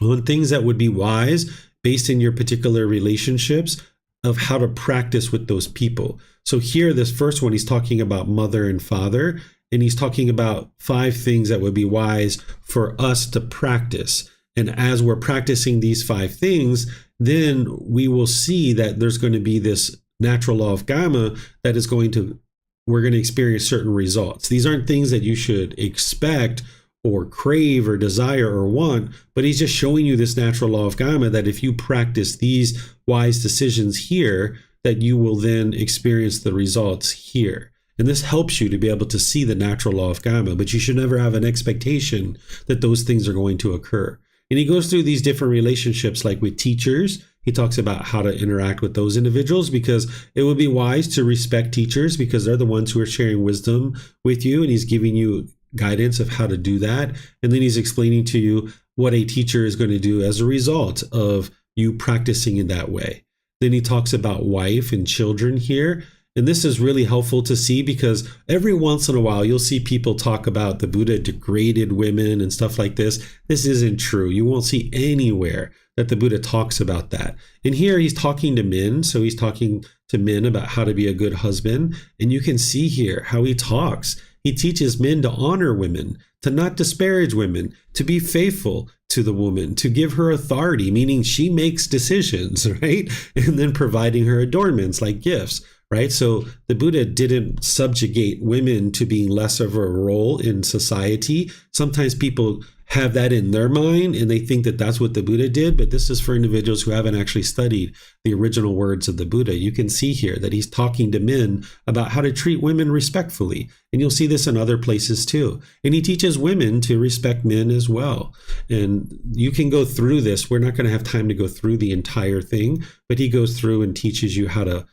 on things that would be wise based in your particular relationships of how to practice with those people. So here, this first one, he's talking about mother and father, and he's talking about 5 things that would be wise for us to practice. And as we're practicing these 5 things, then we will see that there's going to be this natural law of karma that is we're going to experience certain results. These aren't things that you should expect or crave or desire or want, but he's just showing you this natural law of karma that if you practice these wise decisions here, that you will then experience the results here. And this helps you to be able to see the natural law of karma, but you should never have an expectation that those things are going to occur. And he goes through these different relationships, like with teachers. He talks about how to interact with those individuals, because it would be wise to respect teachers because they're the ones who are sharing wisdom with you, and he's giving you guidance of how to do that. And then he's explaining to you what a teacher is going to do as a result of you practicing in that way. Then he talks about wife and children here. And this is really helpful to see, because every once in a while you'll see people talk about the Buddha degraded women and stuff like this. This isn't true. You won't see anywhere that the Buddha talks about that. And here he's talking to men. So he's talking to men about how to be a good husband. And you can see here how he talks. He teaches men to honor women, to not disparage women, to be faithful to the woman, to give her authority, meaning she makes decisions, right? And then providing her adornments like gifts, right? So the Buddha didn't subjugate women to being less of a role in society. Sometimes people have that in their mind and they think that that's what the Buddha did, but this is for individuals who haven't actually studied the original words of the Buddha. You can see here that he's talking to men about how to treat women respectfully, and you'll see this in other places too. And he teaches women to respect men as well. And you can go through this. We're not going to have time to go through the entire thing, but he goes through and teaches you how to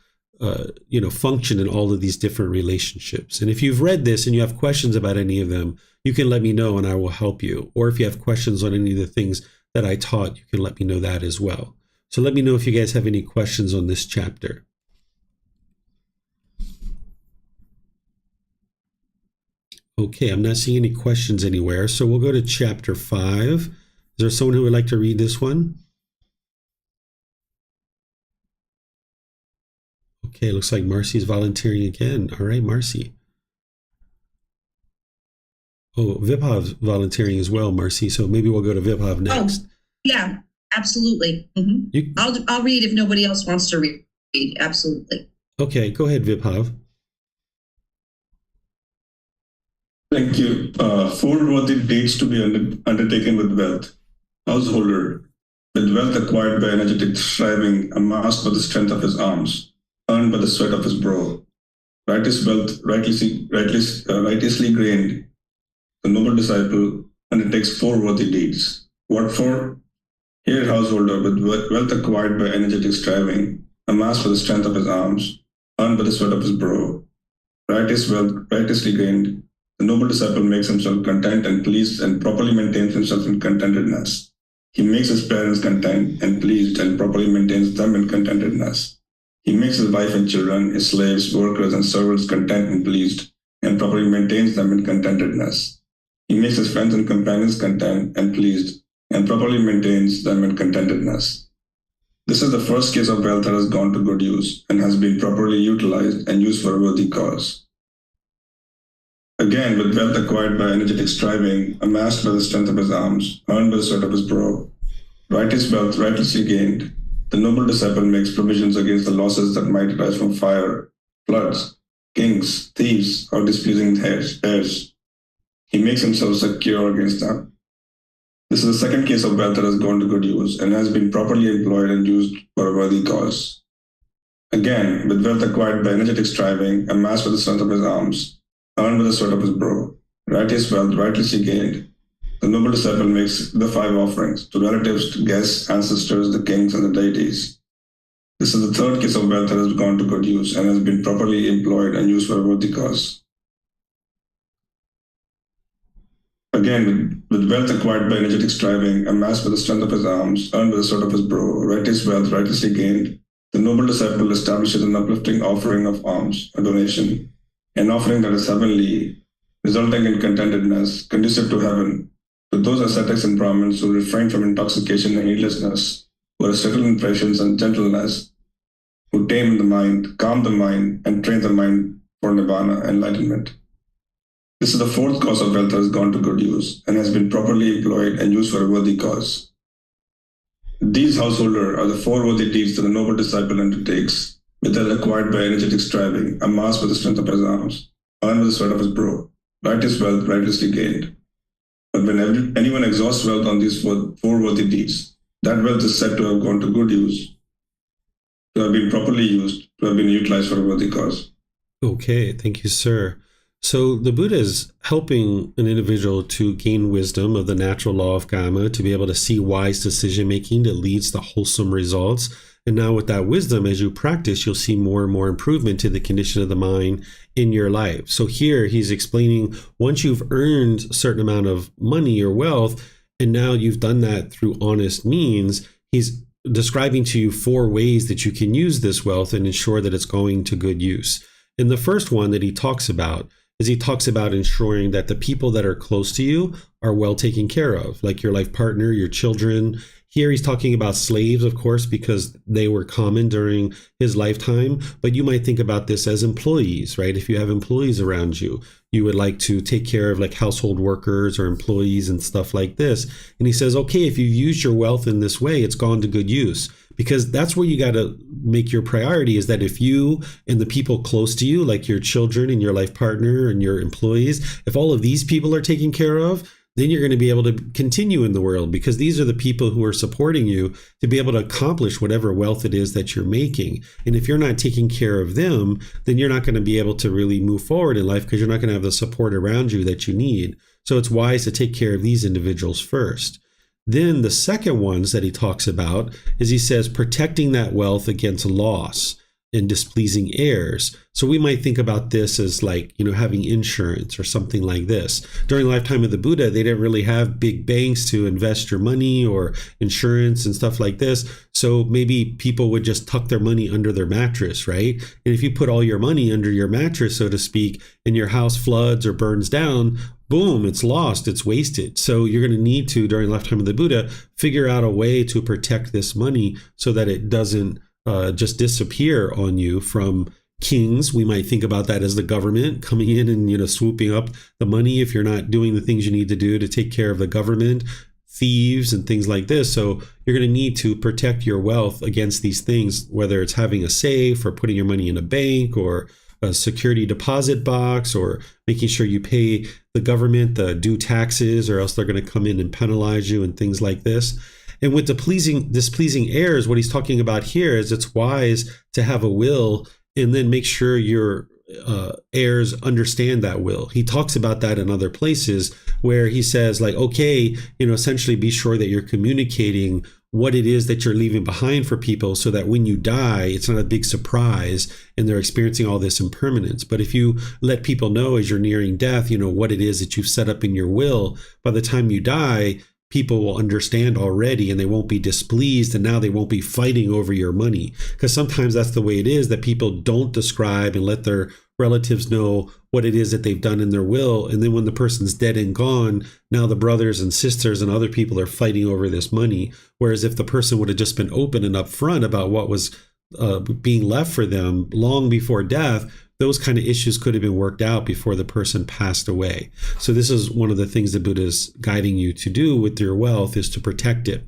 function in all of these different relationships. And if you've read this and you have questions about any of them, you can let me know and I will help you. Or if you have questions on any of the things that I taught, you can let me know that as well. So let me know if you guys have any questions on this chapter. Okay, I'm not seeing any questions anywhere. So we'll go to chapter 5. Is there someone who would like to read this one? Okay, looks like Marcy's volunteering again. All right, Marcy. Oh, Vibhav's volunteering as well, Marcy. So maybe we'll go to Vibhav next. Oh, yeah, absolutely. Mm-hmm. I'll read if nobody else wants to read. Absolutely. Okay, go ahead, Vibhav. Thank you. 4 worthy deeds to be undertaken with wealth. Householder, with wealth acquired by energetic striving, amassed by the strength of his arms, earned by the sweat of his brow. Righteous wealth, righteously gained. The noble disciple undertakes 4 worthy deeds. What for? Here, householder, with wealth acquired by energetic striving, amassed by the strength of his arms, earned by the sweat of his brow. Righteous wealth, righteously gained. The noble disciple makes himself content and pleased and properly maintains himself in contentedness. He makes his parents content and pleased and properly maintains them in contentedness. He makes his wife and children, his slaves, workers, and servants content and pleased, and properly maintains them in contentedness. He makes his friends and companions content and pleased, and properly maintains them in contentedness. This is the first case of wealth that has gone to good use, and has been properly utilized and used for a worthy cause. Again, with wealth acquired by energetic striving, amassed by the strength of his arms, earned by the sweat of his brow, righteous wealth righteously gained, the noble disciple makes provisions against the losses that might arise from fire, floods, kings, thieves, or displeasing heirs. He makes himself secure against them. This is the second case of wealth that has gone to good use and has been properly employed and used for a worthy cause. Again, with wealth acquired by energetic striving, amassed by the strength of his arms, earned by the sweat of his brow, righteous wealth righteously gained, the noble disciple makes the 5 offerings to relatives, to guests, ancestors, the kings, and the deities. This is the third case of wealth that has gone to good use and has been properly employed and used for a worthy cause. Again, with wealth acquired by energetic striving, amassed by the strength of his arms, earned by the sweat of his brow, righteous wealth righteously gained, the noble disciple establishes an uplifting offering of alms, a donation, an offering that is heavenly, resulting in contentedness, conducive to heaven, to those ascetics and Brahmins who refrain from intoxication and heedlessness, who are settled in patience and gentleness, who tame the mind, calm the mind, and train the mind for nirvana, enlightenment. This is the fourth cause of wealth that has gone to good use and has been properly employed and used for a worthy cause. These, householder, are the four worthy deeds that the noble disciple undertakes, which are acquired by energetic striving, amassed with the strength of his arms, earned with the sweat of his brow, righteous wealth righteously gained. But when anyone exhausts wealth on these four worthy deeds, that wealth is said to have gone to good use, to have been properly used, to have been utilized for a worthy cause. Okay, thank you, sir. So the Buddha is helping an individual to gain wisdom of the natural law of karma, to be able to see wise decision making that leads to wholesome results. And now with that wisdom, as you practice, you'll see more and more improvement to the condition of the mind in your life. So here he's explaining, once you've earned a certain amount of money or wealth, and now you've done that through honest means, he's describing to you four ways that you can use this wealth and ensure that it's going to good use. And the first one that he talks about is he talks about ensuring that the people that are close to you are well taken care of, like your life partner, your children. Here he's talking about slaves, of course, because they were common during his lifetime. But you might think about this as employees, right? If you have employees around you, you would like to take care of like household workers or employees and stuff like this. And he says, okay, if you've used your wealth in this way, it's gone to good use. Because that's where you got to make your priority, is that if you and the people close to you, like your children and your life partner and your employees, if all of these people are taken care of, then you're going to be able to continue in the world, because these are the people who are supporting you to be able to accomplish whatever wealth it is that you're making. And if you're not taking care of them, then you're not going to be able to really move forward in life, because you're not going to have the support around you that you need. So it's wise to take care of these individuals first. Then the second ones that he talks about is, he says, protecting that wealth against loss and displeasing heirs. So we might think about this as like, having insurance or something like this. During the lifetime of the Buddha, they didn't really have big banks to invest your money or insurance and stuff like this. So maybe people would just tuck their money under their mattress, right? And if you put all your money under your mattress, so to speak, and your house floods or burns down, boom, it's lost, it's wasted. So you're going to need to, during the lifetime of the Buddha, figure out a way to protect this money so that it doesn't just disappear on you from kings. We might think about that as the government coming in and, swooping up the money if you're not doing the things you need to do to take care of the government, thieves and things like this. So you're going to need to protect your wealth against these things, whether it's having a safe or putting your money in a bank or a security deposit box, or making sure you pay the government the due taxes, or else they're going to come in and penalize you and things like this. And with the displeasing heirs, what he's talking about here is it's wise to have a will and then make sure your heirs understand that will. He talks about that in other places where he says, like, okay, essentially be sure that you're communicating what it is that you're leaving behind for people, so that when you die, it's not a big surprise and they're experiencing all this impermanence. But if you let people know as you're nearing death, what it is that you've set up in your will, by the time you die, people will understand already and they won't be displeased, and now they won't be fighting over your money. Because sometimes that's the way it is, that people don't describe and let their relatives know what it is that they've done in their will. And then when the person's dead and gone, now the brothers and sisters and other people are fighting over this money. Whereas if the person would have just been open and upfront about what was being left for them long before death, those kind of issues could have been worked out before the person passed away. So this is one of the things the Buddha is guiding you to do with your wealth, is to protect it.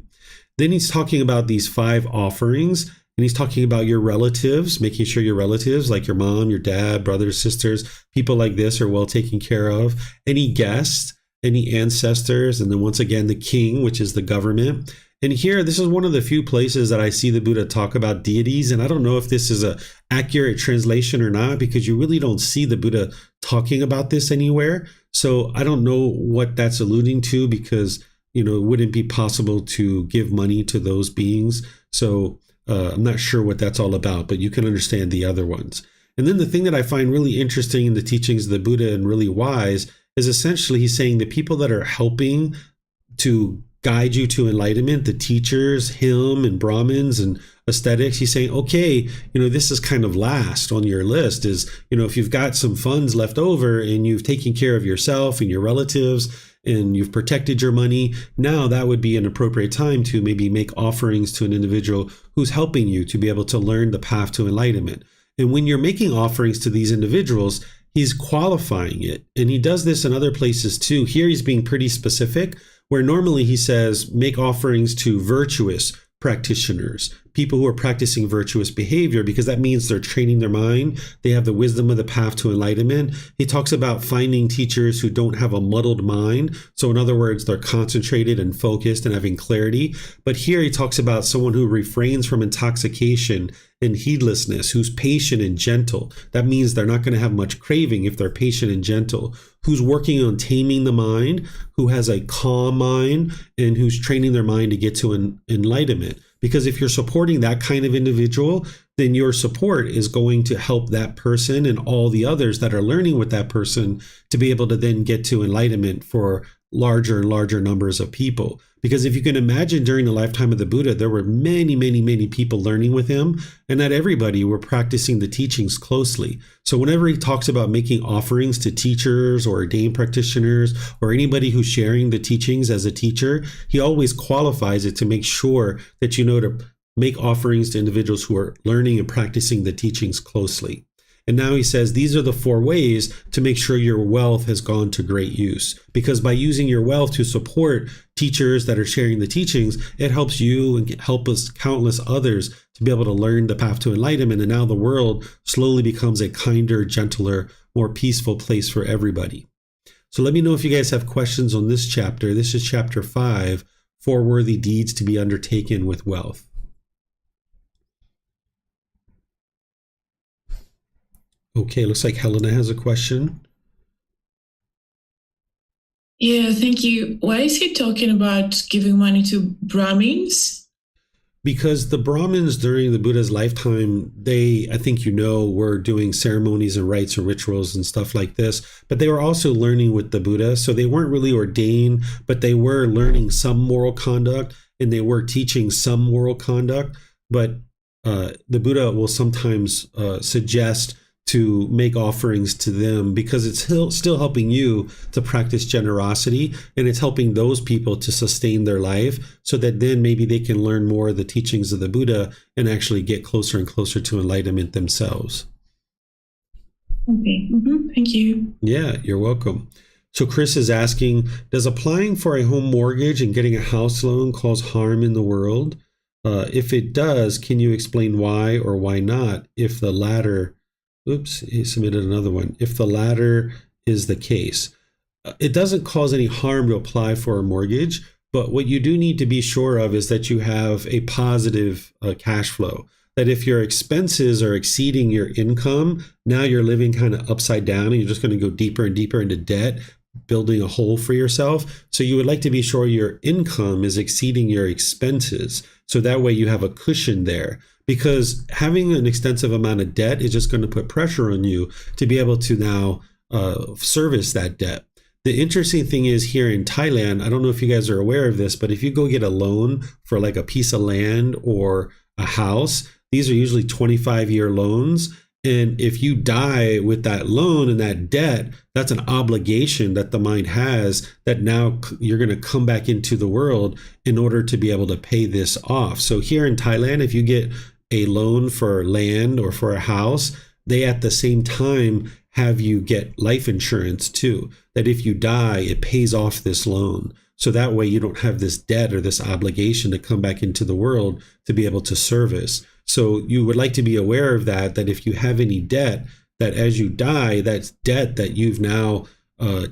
Then he's talking about these 5 offerings, and he's talking about your relatives, making sure your relatives, like your mom, your dad, brothers, sisters, people like this, are well taken care of. Any guests, any ancestors, and then once again, the king, which is the government. And here, this is one of the few places that I see the Buddha talk about deities. And I don't know if this is a accurate translation or not, because you really don't see the Buddha talking about this anywhere. So I don't know what that's alluding to, because, it wouldn't be possible to give money to those beings. So I'm not sure what that's all about, but you can understand the other ones. And then the thing that I find really interesting in the teachings of the Buddha and really wise is essentially he's saying the people that are helping to guide you to enlightenment, the teachers, him and Brahmins and aesthetics. He's saying, okay, this is kind of last on your list is, if you've got some funds left over and you've taken care of yourself and your relatives and you've protected your money, now that would be an appropriate time to maybe make offerings to an individual who's helping you to be able to learn the path to enlightenment. And when you're making offerings to these individuals, he's qualifying it. And he does this in other places too. Here he's being pretty specific, where normally he says, make offerings to virtuous practitioners, people who are practicing virtuous behavior, because that means they're training their mind. They have the wisdom of the path to enlightenment. He talks about finding teachers who don't have a muddled mind. So in other words, they're concentrated and focused and having clarity. But here he talks about someone who refrains from intoxication and heedlessness, who's patient and gentle. That means they're not going to have much craving if they're patient and gentle, who's working on taming the mind, who has a calm mind, and who's training their mind to get to enlightenment. Because if you're supporting that kind of individual, then your support is going to help that person and all the others that are learning with that person to be able to then get to enlightenment for larger and larger numbers of people. Because if you can imagine, during the lifetime of the Buddha, there were many, many, many people learning with him, and not everybody were practicing the teachings closely. So whenever he talks about making offerings to teachers or ordained practitioners or anybody who's sharing the teachings as a teacher, he always qualifies it to make sure that you know to make offerings to individuals who are learning and practicing the teachings closely. And now he says these are the 4 ways to make sure your wealth has gone to great use. Because by using your wealth to support teachers that are sharing the teachings, it helps you and helps countless others to be able to learn the path to enlightenment. And now the world slowly becomes a kinder, gentler, more peaceful place for everybody. So let me know if you guys have questions on this chapter. This is chapter 5, 4 worthy deeds to be undertaken with wealth. Okay, looks like Helena has a question. Yeah, thank you. Why is he talking about giving money to Brahmins? Because the Brahmins during the Buddha's lifetime, they, I think were doing ceremonies and rites and rituals and stuff like this, but they were also learning with the Buddha. So they weren't really ordained, but they were learning some moral conduct and they were teaching some moral conduct. But the Buddha will sometimes suggest to make offerings to them because it's still helping you to practice generosity, and it's helping those people to sustain their life so that then maybe they can learn more of the teachings of the Buddha and actually get closer and closer to enlightenment themselves. Okay, thank you. Yeah, you're welcome. So Chris is asking, does applying for a home mortgage and getting a house loan cause harm in the world? If it does, can you explain why or why not if the latter... Oops, he submitted another one. If the latter is the case, it doesn't cause any harm to apply for a mortgage, but what you do need to be sure of is that you have a positive cash flow. That if your expenses are exceeding your income, now you're living kind of upside down and you're just going to go deeper and deeper into debt, building a hole for yourself. So you would like to be sure your income is exceeding your expenses. So that way you have a cushion there. Because having an extensive amount of debt is just going to put pressure on you to be able to now service that debt. The interesting thing is here in Thailand, I don't know if you guys are aware of this, but if you go get a loan for like a piece of land or a house, these are usually 25-year loans. And if you die with that loan and that debt, that's an obligation that the mind has that now you're going to come back into the world in order to be able to pay this off. So here in Thailand, if you get a loan for land or for a house, they at the same time have you get life insurance too, that if you die, it pays off this loan. So that way you don't have this debt or this obligation to come back into the world to be able to service. So you would like to be aware of that if you have any debt, that as you die, that's debt that you've now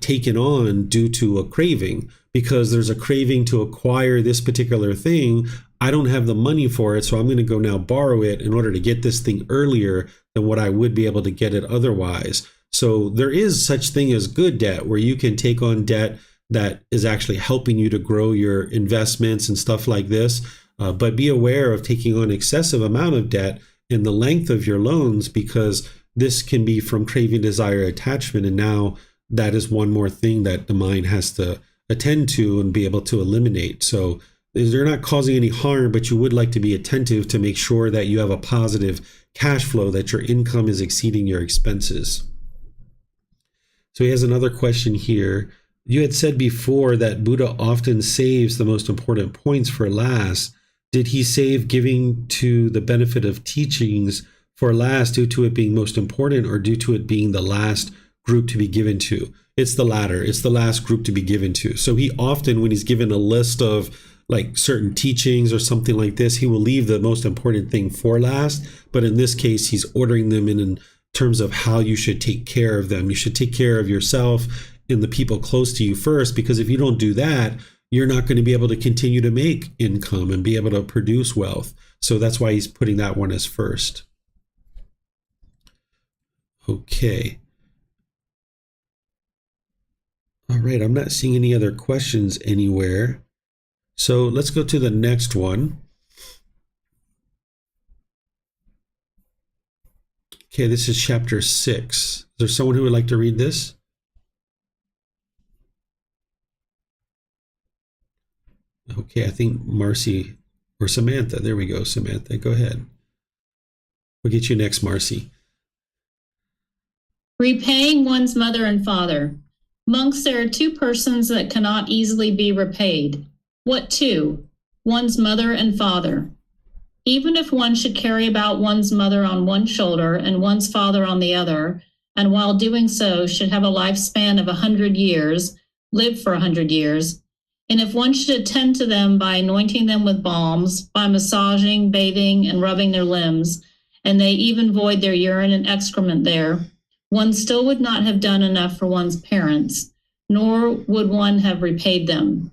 taken on due to a craving, because there's a craving to acquire this particular thing. I don't have the money for it, so I'm going to go now borrow it in order to get this thing earlier than what I would be able to get it otherwise. So there is such thing as good debt, where you can take on debt that is actually helping you to grow your investments and stuff like this. But be aware of taking on excessive amount of debt and the length of your loans, because this can be from craving, desire, attachment. And now that is one more thing that the mind has to attend to and be able to eliminate. So they're not causing any harm, but you would like to be attentive to make sure that you have a positive cash flow, that your income is exceeding your expenses. So he has another question here. You had said before that Buddha often saves the most important points for last. Did he save giving to the benefit of teachings for last due to it being most important, or due to it being the last group to be given to? It's the latter. It's the last group to be given to. So he often, when he's given a list of like certain teachings or something like this, he will leave the most important thing for last. But in this case, he's ordering them in terms of how you should take care of them. You should take care of yourself and the people close to you first, because if you don't do that, you're not going to be able to continue to make income and be able to produce wealth. So that's why he's putting that one as first. Okay. All right, I'm not seeing any other questions anywhere. So let's go to the next one. Okay, this is chapter 6. Is there someone who would like to read this? Okay, I think Marcy or Samantha. There we go, Samantha. Go ahead. We'll get you next, Marcy. Repaying one's mother and father. Monks, there are two persons that cannot easily be repaid. What two? One's mother and father. Even if one should carry about one's mother on one shoulder and one's father on the other, and while doing so should have a lifespan of 100 years, live for 100 years, and if one should attend to them by anointing them with balms, by massaging, bathing, and rubbing their limbs, and they even void their urine and excrement there, one still would not have done enough for one's parents, nor would one have repaid them.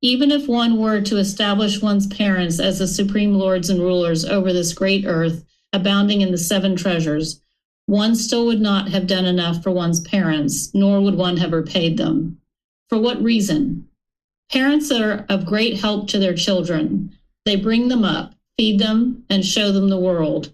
Even if one were to establish one's parents as the supreme lords and rulers over this great earth, abounding in the 7 treasures, one still would not have done enough for one's parents, nor would one have repaid them. For what reason? Parents are of great help to their children. They bring them up, feed them, and show them the world.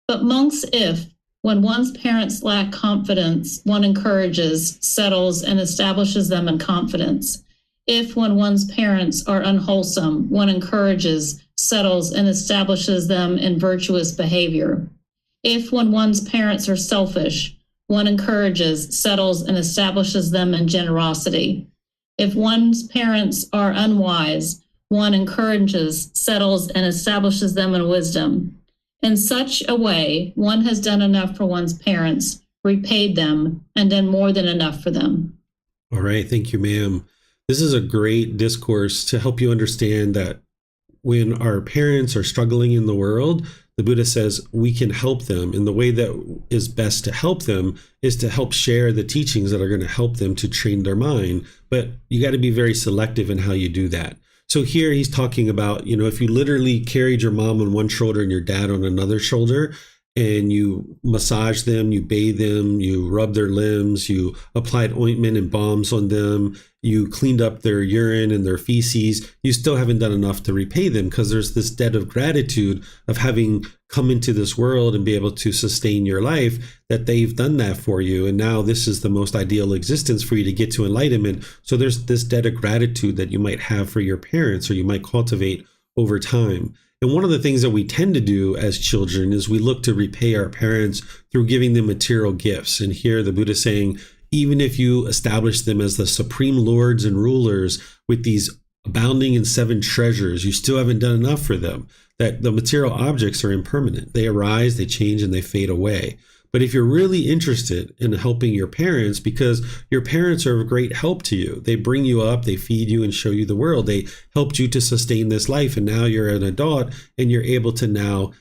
But monks, if, when one's parents lack confidence, one encourages, settles, and establishes them in confidence. If, when one's parents are unwholesome, one encourages, settles, and establishes them in virtuous behavior. If, when one's parents are selfish, one encourages, settles, and establishes them in generosity. If one's parents are unwise, one encourages, settles, and establishes them in wisdom. In such a way, one has done enough for one's parents, repaid them, and done more than enough for them. All right. Thank you, ma'am. This is a great discourse to help you understand that when our parents are struggling in the world, the Buddha says we can help them. And the way that is best to help them is to help share the teachings that are going to help them to train their mind. But you got to be very selective in how you do that. So here he's talking about, if you literally carried your mom on one shoulder and your dad on another shoulder, and you massage them, you bathe them, you rub their limbs, you applied ointment and balms on them, you cleaned up their urine and their feces, you still haven't done enough to repay them, because there's this debt of gratitude of having come into this world and be able to sustain your life, that they've done that for you. And now this is the most ideal existence for you to get to enlightenment. So there's this debt of gratitude that you might have for your parents, or you might cultivate over time. And one of the things that we tend to do as children is we look to repay our parents through giving them material gifts. And here the Buddha is saying, even if you establish them as the supreme lords and rulers with these abounding in 7 treasures, you still haven't done enough for them. That the material objects are impermanent. They arise, they change, and they fade away. But if you're really interested in helping your parents, because your parents are of great help to you, they bring you up, they feed you and show you the world. They helped you to sustain this life. And now you're an adult and you're able to now,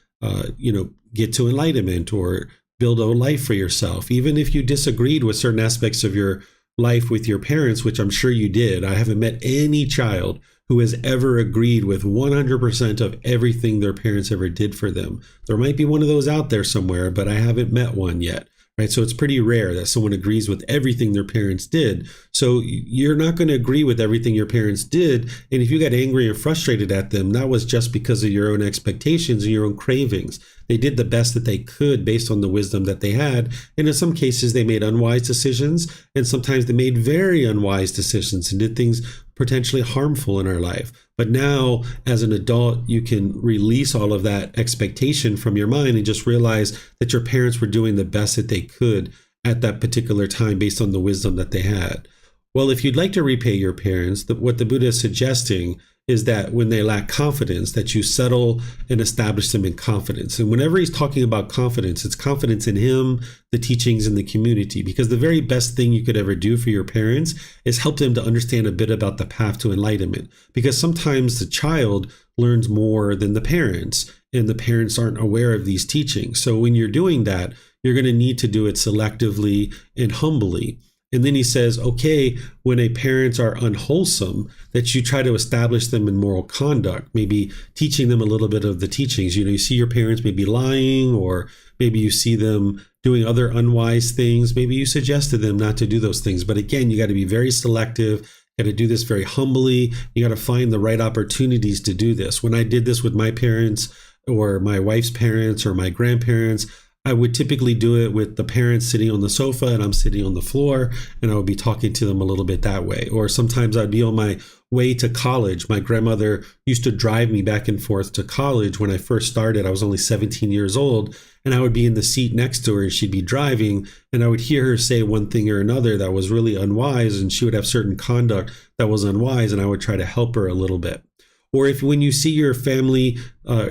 get to enlightenment or build a life for yourself. Even if you disagreed with certain aspects of your life with your parents, which I'm sure you did. I haven't met any child who has ever agreed with 100% of everything their parents ever did for them. There might be one of those out there somewhere, but I haven't met one yet, right? So it's pretty rare that someone agrees with everything their parents did. So you're not going to agree with everything your parents did. And if you got angry and frustrated at them, that was just because of your own expectations and your own cravings. They did the best that they could based on the wisdom that they had. And in some cases, they made unwise decisions. And sometimes they made very unwise decisions and did things potentially harmful in our life. But now, as an adult, you can release all of that expectation from your mind and just realize that your parents were doing the best that they could at that particular time based on the wisdom that they had. Well, if you'd like to repay your parents, what the Buddha is suggesting is that when they lack confidence, that you settle and establish them in confidence. And whenever he's talking about confidence, it's confidence in him, the teachings, and the community, because the very best thing you could ever do for your parents is help them to understand a bit about the path to enlightenment. Because sometimes the child learns more than the parents, and the parents aren't aware of these teachings. So when you're doing that, you're going to need to do it selectively and humbly. And then he says, okay, when a parents are unwholesome, that you try to establish them in moral conduct, maybe teaching them a little bit of the teachings. You see your parents maybe lying, or maybe you see them doing other unwise things. Maybe you suggest to them not to do those things. But again, you got to be very selective. You got to do this very humbly. You got to find the right opportunities to do this. When I did this with my parents or my wife's parents or my grandparents, I would typically do it with the parents sitting on the sofa and I'm sitting on the floor, and I would be talking to them a little bit that way. Or sometimes I'd be on my way to college. My grandmother used to drive me back and forth to college when I first started. I was only 17 years old, and I would be in the seat next to her and she'd be driving, and I would hear her say one thing or another that was really unwise, and she would have certain conduct that was unwise, and I would try to help her a little bit. Or if when you see your family,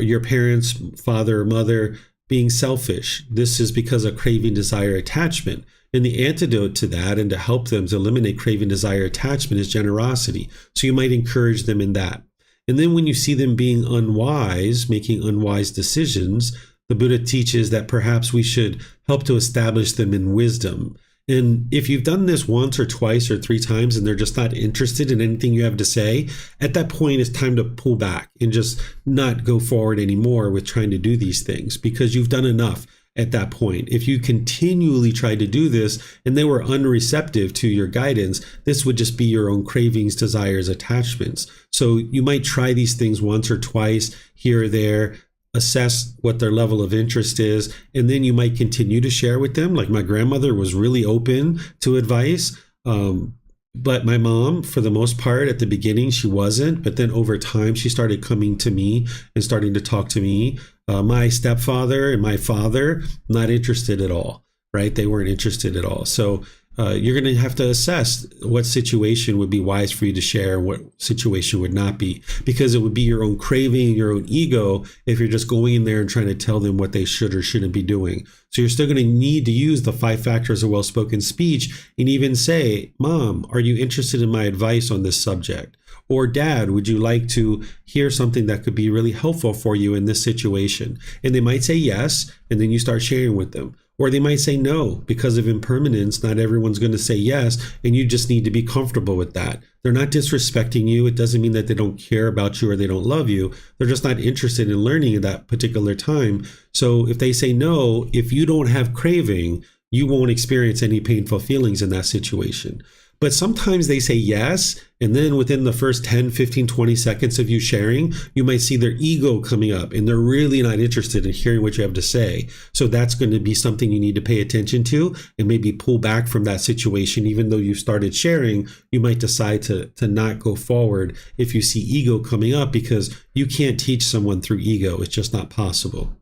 your parents, father or mother, being selfish, this is because of craving, desire, attachment. And the antidote to that, and to help them to eliminate craving, desire, attachment, is generosity. So you might encourage them in that. And then when you see them being unwise, making unwise decisions, the Buddha teaches that perhaps we should help to establish them in wisdom. And if you've done this once or twice or 3 times and they're just not interested in anything you have to say, at that point it's time to pull back and just not go forward anymore with trying to do these things, because you've done enough at that point. If you continually try to do this and they were unreceptive to your guidance, this would just be your own cravings, desires, attachments. So you might try these things once or twice here or there, assess what their level of interest is, and then you might continue to share with them. Like my grandmother was really open to advice, but my mom, for the most part, at the beginning, she wasn't. But then over time, she started coming to me and starting to talk to me. My stepfather and my father, not interested at all, right? They weren't interested at all. So you're going to have to assess what situation would be wise for you to share and what situation would not be, because it would be your own craving, your own ego, if you're just going in there and trying to tell them what they should or shouldn't be doing. So you're still going to need to use the 5 factors of well-spoken speech and even say, Mom, are you interested in my advice on this subject? Or Dad, would you like to hear something that could be really helpful for you in this situation? And they might say yes, and then you start sharing with them. Or they might say no. Because of impermanence, not everyone's going to say yes, and you just need to be comfortable with that. They're not disrespecting you. It doesn't mean that they don't care about you or they don't love you. They're just not interested in learning at that particular time. So if they say no, if you don't have craving, you won't experience any painful feelings in that situation. But sometimes they say yes, and then within the first 10, 15, 20 seconds of you sharing, you might see their ego coming up, and they're really not interested in hearing what you have to say. So that's going to be something you need to pay attention to and maybe pull back from that situation. Even though you started sharing, you might decide to not go forward if you see ego coming up, because you can't teach someone through ego. It's just not possible.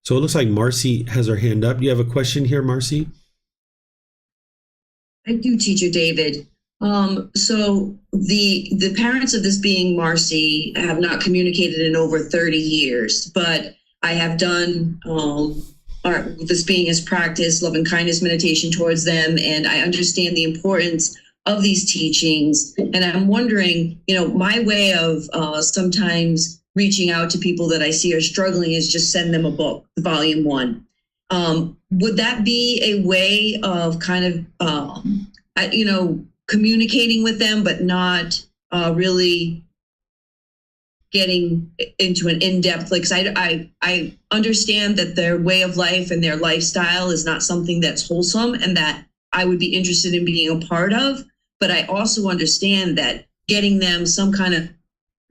So it looks like Marcy has her hand up. You have a question here, Marcy? I do, Teacher David. So the parents of this being, Marcy, have not communicated in over 30 years, but I have done this being has practiced love and kindness meditation towards them, and I understand the importance of these teachings. And I'm wondering, my way of sometimes reaching out to people that I see are struggling is just send them a book, volume 1. Would that be a way of kind of, communicating with them, but not really getting into an in-depth, like, 'cause I understand that their way of life and their lifestyle is not something that's wholesome and that I would be interested in being a part of. But I also understand that getting them some kind of,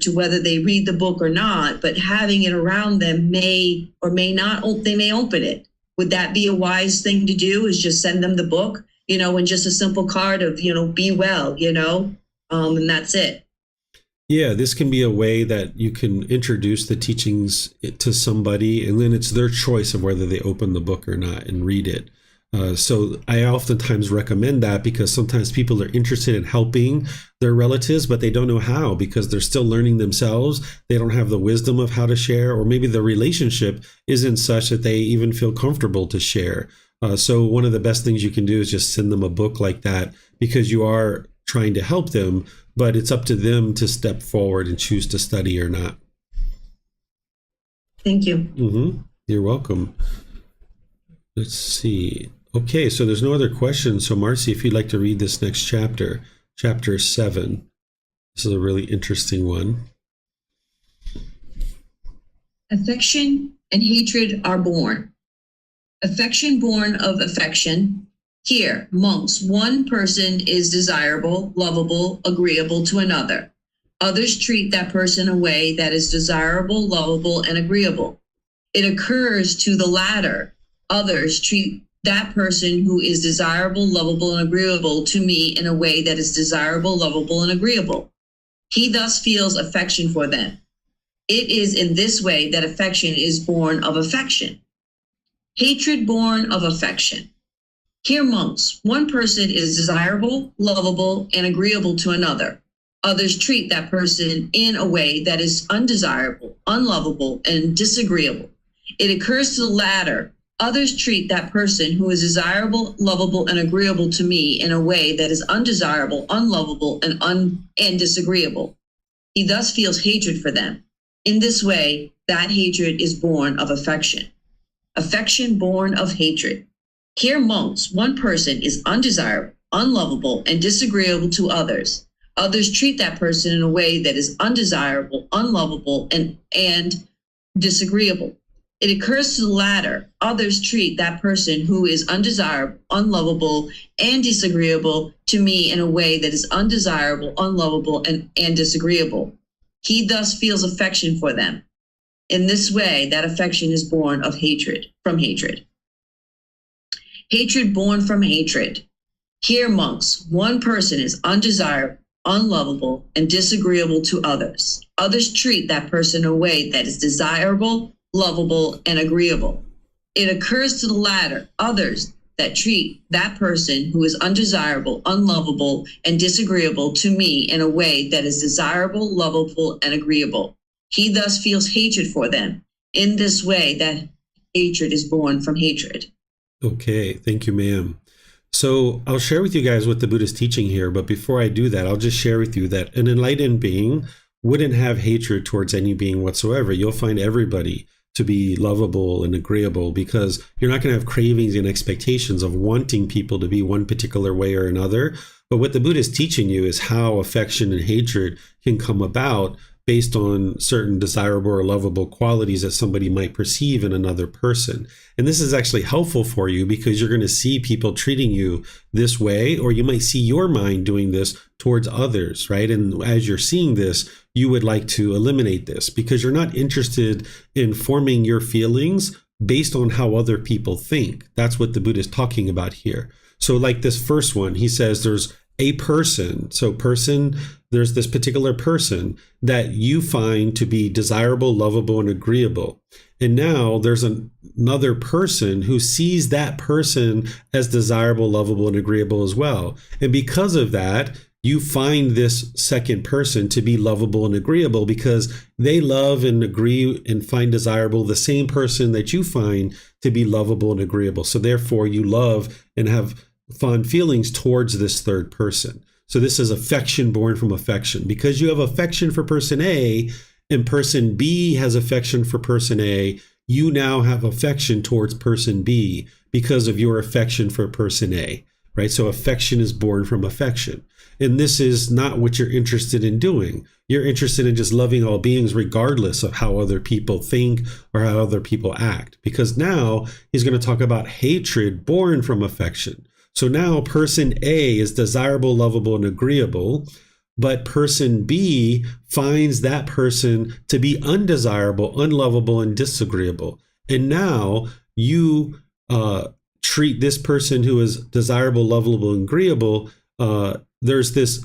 to whether they read the book or not, but having it around them may or may not, they may open it. Would that be a wise thing to do, is just send them the book, and just a simple card of, be well, And that's it. Yeah, this can be a way that you can introduce the teachings to somebody, and then it's their choice of whether they open the book or not and read it. So I oftentimes recommend that because sometimes people are interested in helping their relatives, but they don't know how because they're still learning themselves. They don't have the wisdom of how to share, or maybe the relationship isn't such that they even feel comfortable to share. So one of the best things you can do is just send them a book like that, because you are trying to help them, but it's up to them to step forward and choose to study or not. Thank you. You're welcome. Let's see. Okay, so there's no other questions. So Marcy, if you'd like to read this next chapter, chapter 7. This is a really interesting one. Affection and hatred are born. Affection born of affection. Here, monks, one person is desirable, lovable, agreeable to another. Others treat that person in a way that is desirable, lovable, and agreeable. It occurs to the latter. Others treat that person who is desirable, lovable, and agreeable to me in a way that is desirable, lovable, and agreeable. He thus feels affection for them. It is in this way that affection is born of affection. Hatred born of affection. Here, monks, one person is desirable, lovable, and agreeable to another. Others treat that person in a way that is undesirable, unlovable, and disagreeable. It occurs to the latter. Others treat that person who is desirable, lovable, and agreeable to me in a way that is undesirable, unlovable, and disagreeable. He thus feels hatred for them. In this way, that hatred is born of affection. Affection born of hatred. Here, monks, one person is undesirable, unlovable, and disagreeable to others. Others treat that person in a way that is undesirable, unlovable, and disagreeable. It occurs to the latter. Others treat that person who is undesirable, unlovable, and disagreeable to me in a way that is undesirable, unlovable, and disagreeable. He thus feels affection for them. In this way, that affection is born of hatred, from hatred. Hatred born from hatred. Here, monks, one person is undesirable, unlovable, and disagreeable to others. Others treat that person in a way that is desirable, lovable, and agreeable. It occurs to the latter. Others that treat that person who is undesirable, unlovable, and disagreeable to me in a way that is desirable, lovable, and agreeable. He thus feels hatred for them. In this way, that hatred is born from hatred. Okay, thank you, ma'am. So I'll share with you guys what the Buddha is teaching here, but before I do that, I'll just share with you that an enlightened being wouldn't have hatred towards any being whatsoever. You'll find everybody to be lovable and agreeable, because you're not going to have cravings and expectations of wanting people to be one particular way or another. But what the Buddha is teaching you is how affection and hatred can come about based on certain desirable or lovable qualities that somebody might perceive in another person. And this is actually helpful for you because you're going to see people treating you this way, or you might see your mind doing this towards others, right? And as you're seeing this, you would like to eliminate this because you're not interested in forming your feelings based on how other people think. That's what the Buddha is talking about here. So like this first one, he says there's a person. So person, there's this particular person that you find to be desirable, lovable, and agreeable. And now there's another person who sees that person as desirable, lovable, and agreeable as well. And because of that, you find this second person to be lovable and agreeable because they love and agree and find desirable the same person that you find to be lovable and agreeable. So therefore you love and have fond feelings towards this third person. So this is affection born from affection. Because you have affection for person A and person B has affection for person A, you now have affection towards person B because of your affection for person A, right? So affection is born from affection. And this is not what you're interested in doing. You're interested in just loving all beings regardless of how other people think or how other people act. Because now he's going to talk about hatred born from affection. So now person A is desirable, lovable, and agreeable, but person B finds that person to be undesirable, unlovable, and disagreeable. And now you treat this person who is desirable, lovable, and agreeable. There's this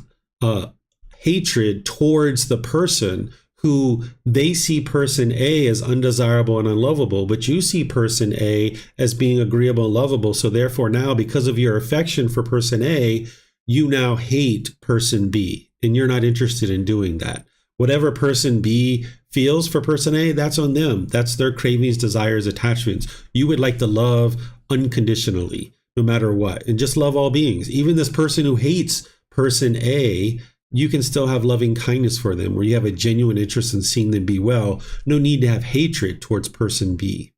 hatred towards the person who they see person A as undesirable and unlovable, but you see person A as being agreeable and lovable. So therefore now, because of your affection for person A, you now hate person B, and you're not interested in doing that. Whatever person B feels for person A, that's on them. That's their cravings, desires, attachments. You would like to love unconditionally, no matter what, and just love all beings. Even this person who hates person A, you can still have loving kindness for them, where you have a genuine interest in seeing them be well. No need to have hatred towards person B.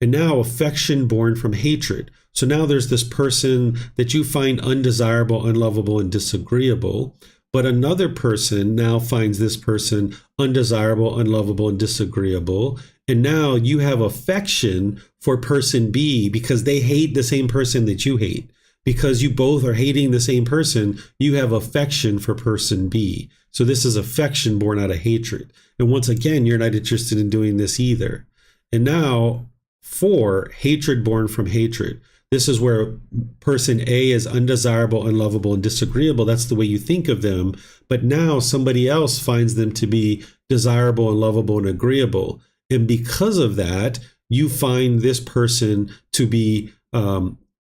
And now affection born from hatred. So now there's this person that you find undesirable, unlovable, and disagreeable, but another person now finds this person undesirable, unlovable, and disagreeable. And now you have affection for person B because they hate the same person that you hate. Because you both are hating the same person, you have affection for person B. So this is affection born out of hatred. And once again, you're not interested in doing this either. And now, 4, hatred born from hatred. This is where person A is undesirable, unlovable, and disagreeable. That's the way you think of them. But now somebody else finds them to be desirable and lovable and agreeable. And because of that, you find this person to be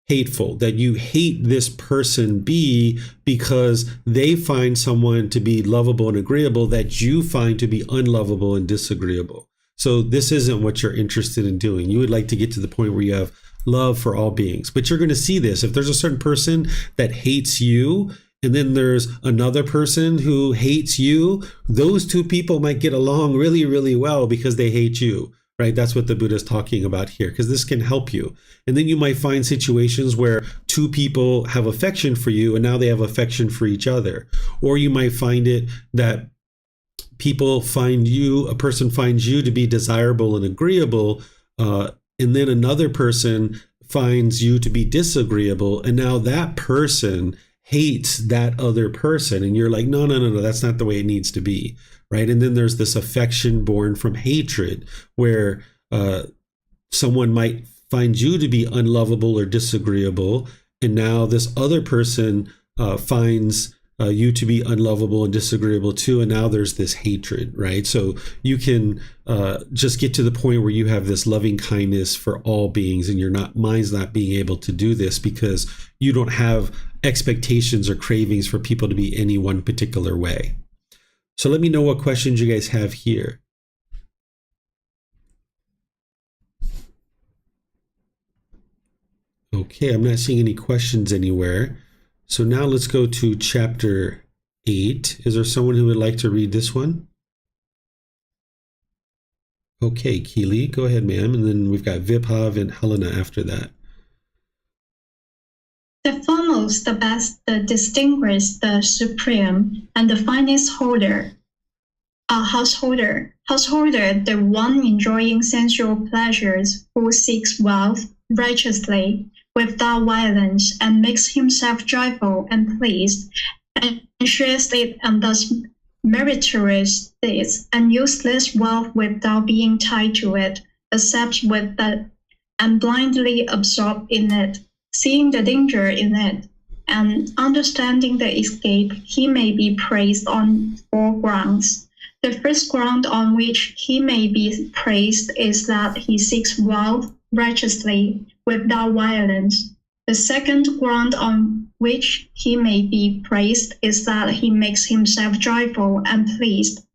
hateful, that you hate this person B because they find someone to be lovable and agreeable that you find to be unlovable and disagreeable. So this isn't what you're interested in doing. You would like to get to the point where you have love for all beings. But you're going to see this. If there's a certain person that hates you, and then there's another person who hates you, those two people might get along really, really well because they hate you. Right? That's what the Buddha is talking about here, because this can help you. And then you might find situations where two people have affection for you and now they have affection for each other. Or you might find it that people find you, a person finds you to be desirable and agreeable, and then another person finds you to be disagreeable, and now that person hates that other person, and you're like, no, that's not the way it needs to be. Right? And then there's this affection born from hatred, where someone might find you to be unlovable or disagreeable, and now this other person finds you to be unlovable and disagreeable too, and now there's this hatred, right? So you can just get to the point where you have this loving kindness for all beings, and mind's not being able to do this because you don't have expectations or cravings for people to be any one particular way. So let me know what questions you guys have here. Okay, I'm not seeing any questions anywhere. So now let's go to chapter 8. Is there someone who would like to read this one? Okay, Keely, go ahead, ma'am. And then we've got Vibhav and Helena after that. The foremost, the best, the distinguished, the supreme, and the finest holder, a householder. Householder, the one enjoying sensual pleasures, who seeks wealth righteously, without violence, and makes himself joyful and pleased, and shares it, and thus meritorious this, and useless wealth without being tied to it, accepts with it, and blindly absorbed in it, seeing the danger in it, and understanding the escape, he may be praised on 4 grounds. The first ground on which he may be praised is that he seeks wealth righteously, without violence. The second ground on which he may be praised is that he makes himself joyful and pleased.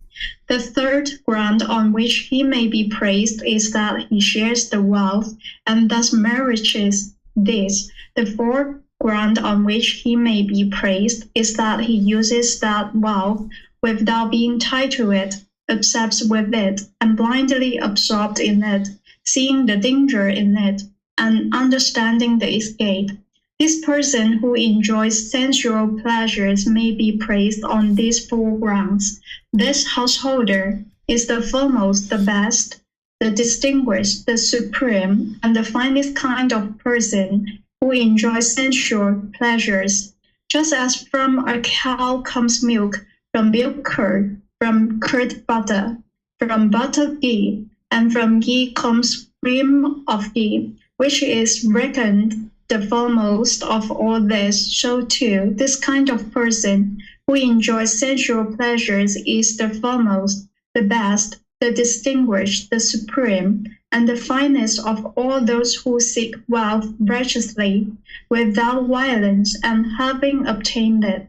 The third ground on which he may be praised is that he shares the wealth and thus merits this. The fourth ground on which he may be praised is that he uses that wealth without being tied to it, accepts with it, and blindly absorbed in it, seeing the danger in it, and understanding the escape. This person who enjoys sensual pleasures may be praised on these 4 grounds. This householder is the foremost, the best, the distinguished, the supreme, and the finest kind of person who enjoys sensual pleasures. Just as from a cow comes milk, from milk curd, from curd butter, from butter ghee, and from ghee comes cream of ghee, which is reckoned the foremost of all this, so too this kind of person who who enjoys sensual pleasures is the foremost, the best, the distinguished, the supreme, and the finest of all those who seek wealth righteously, without violence, and having obtained it,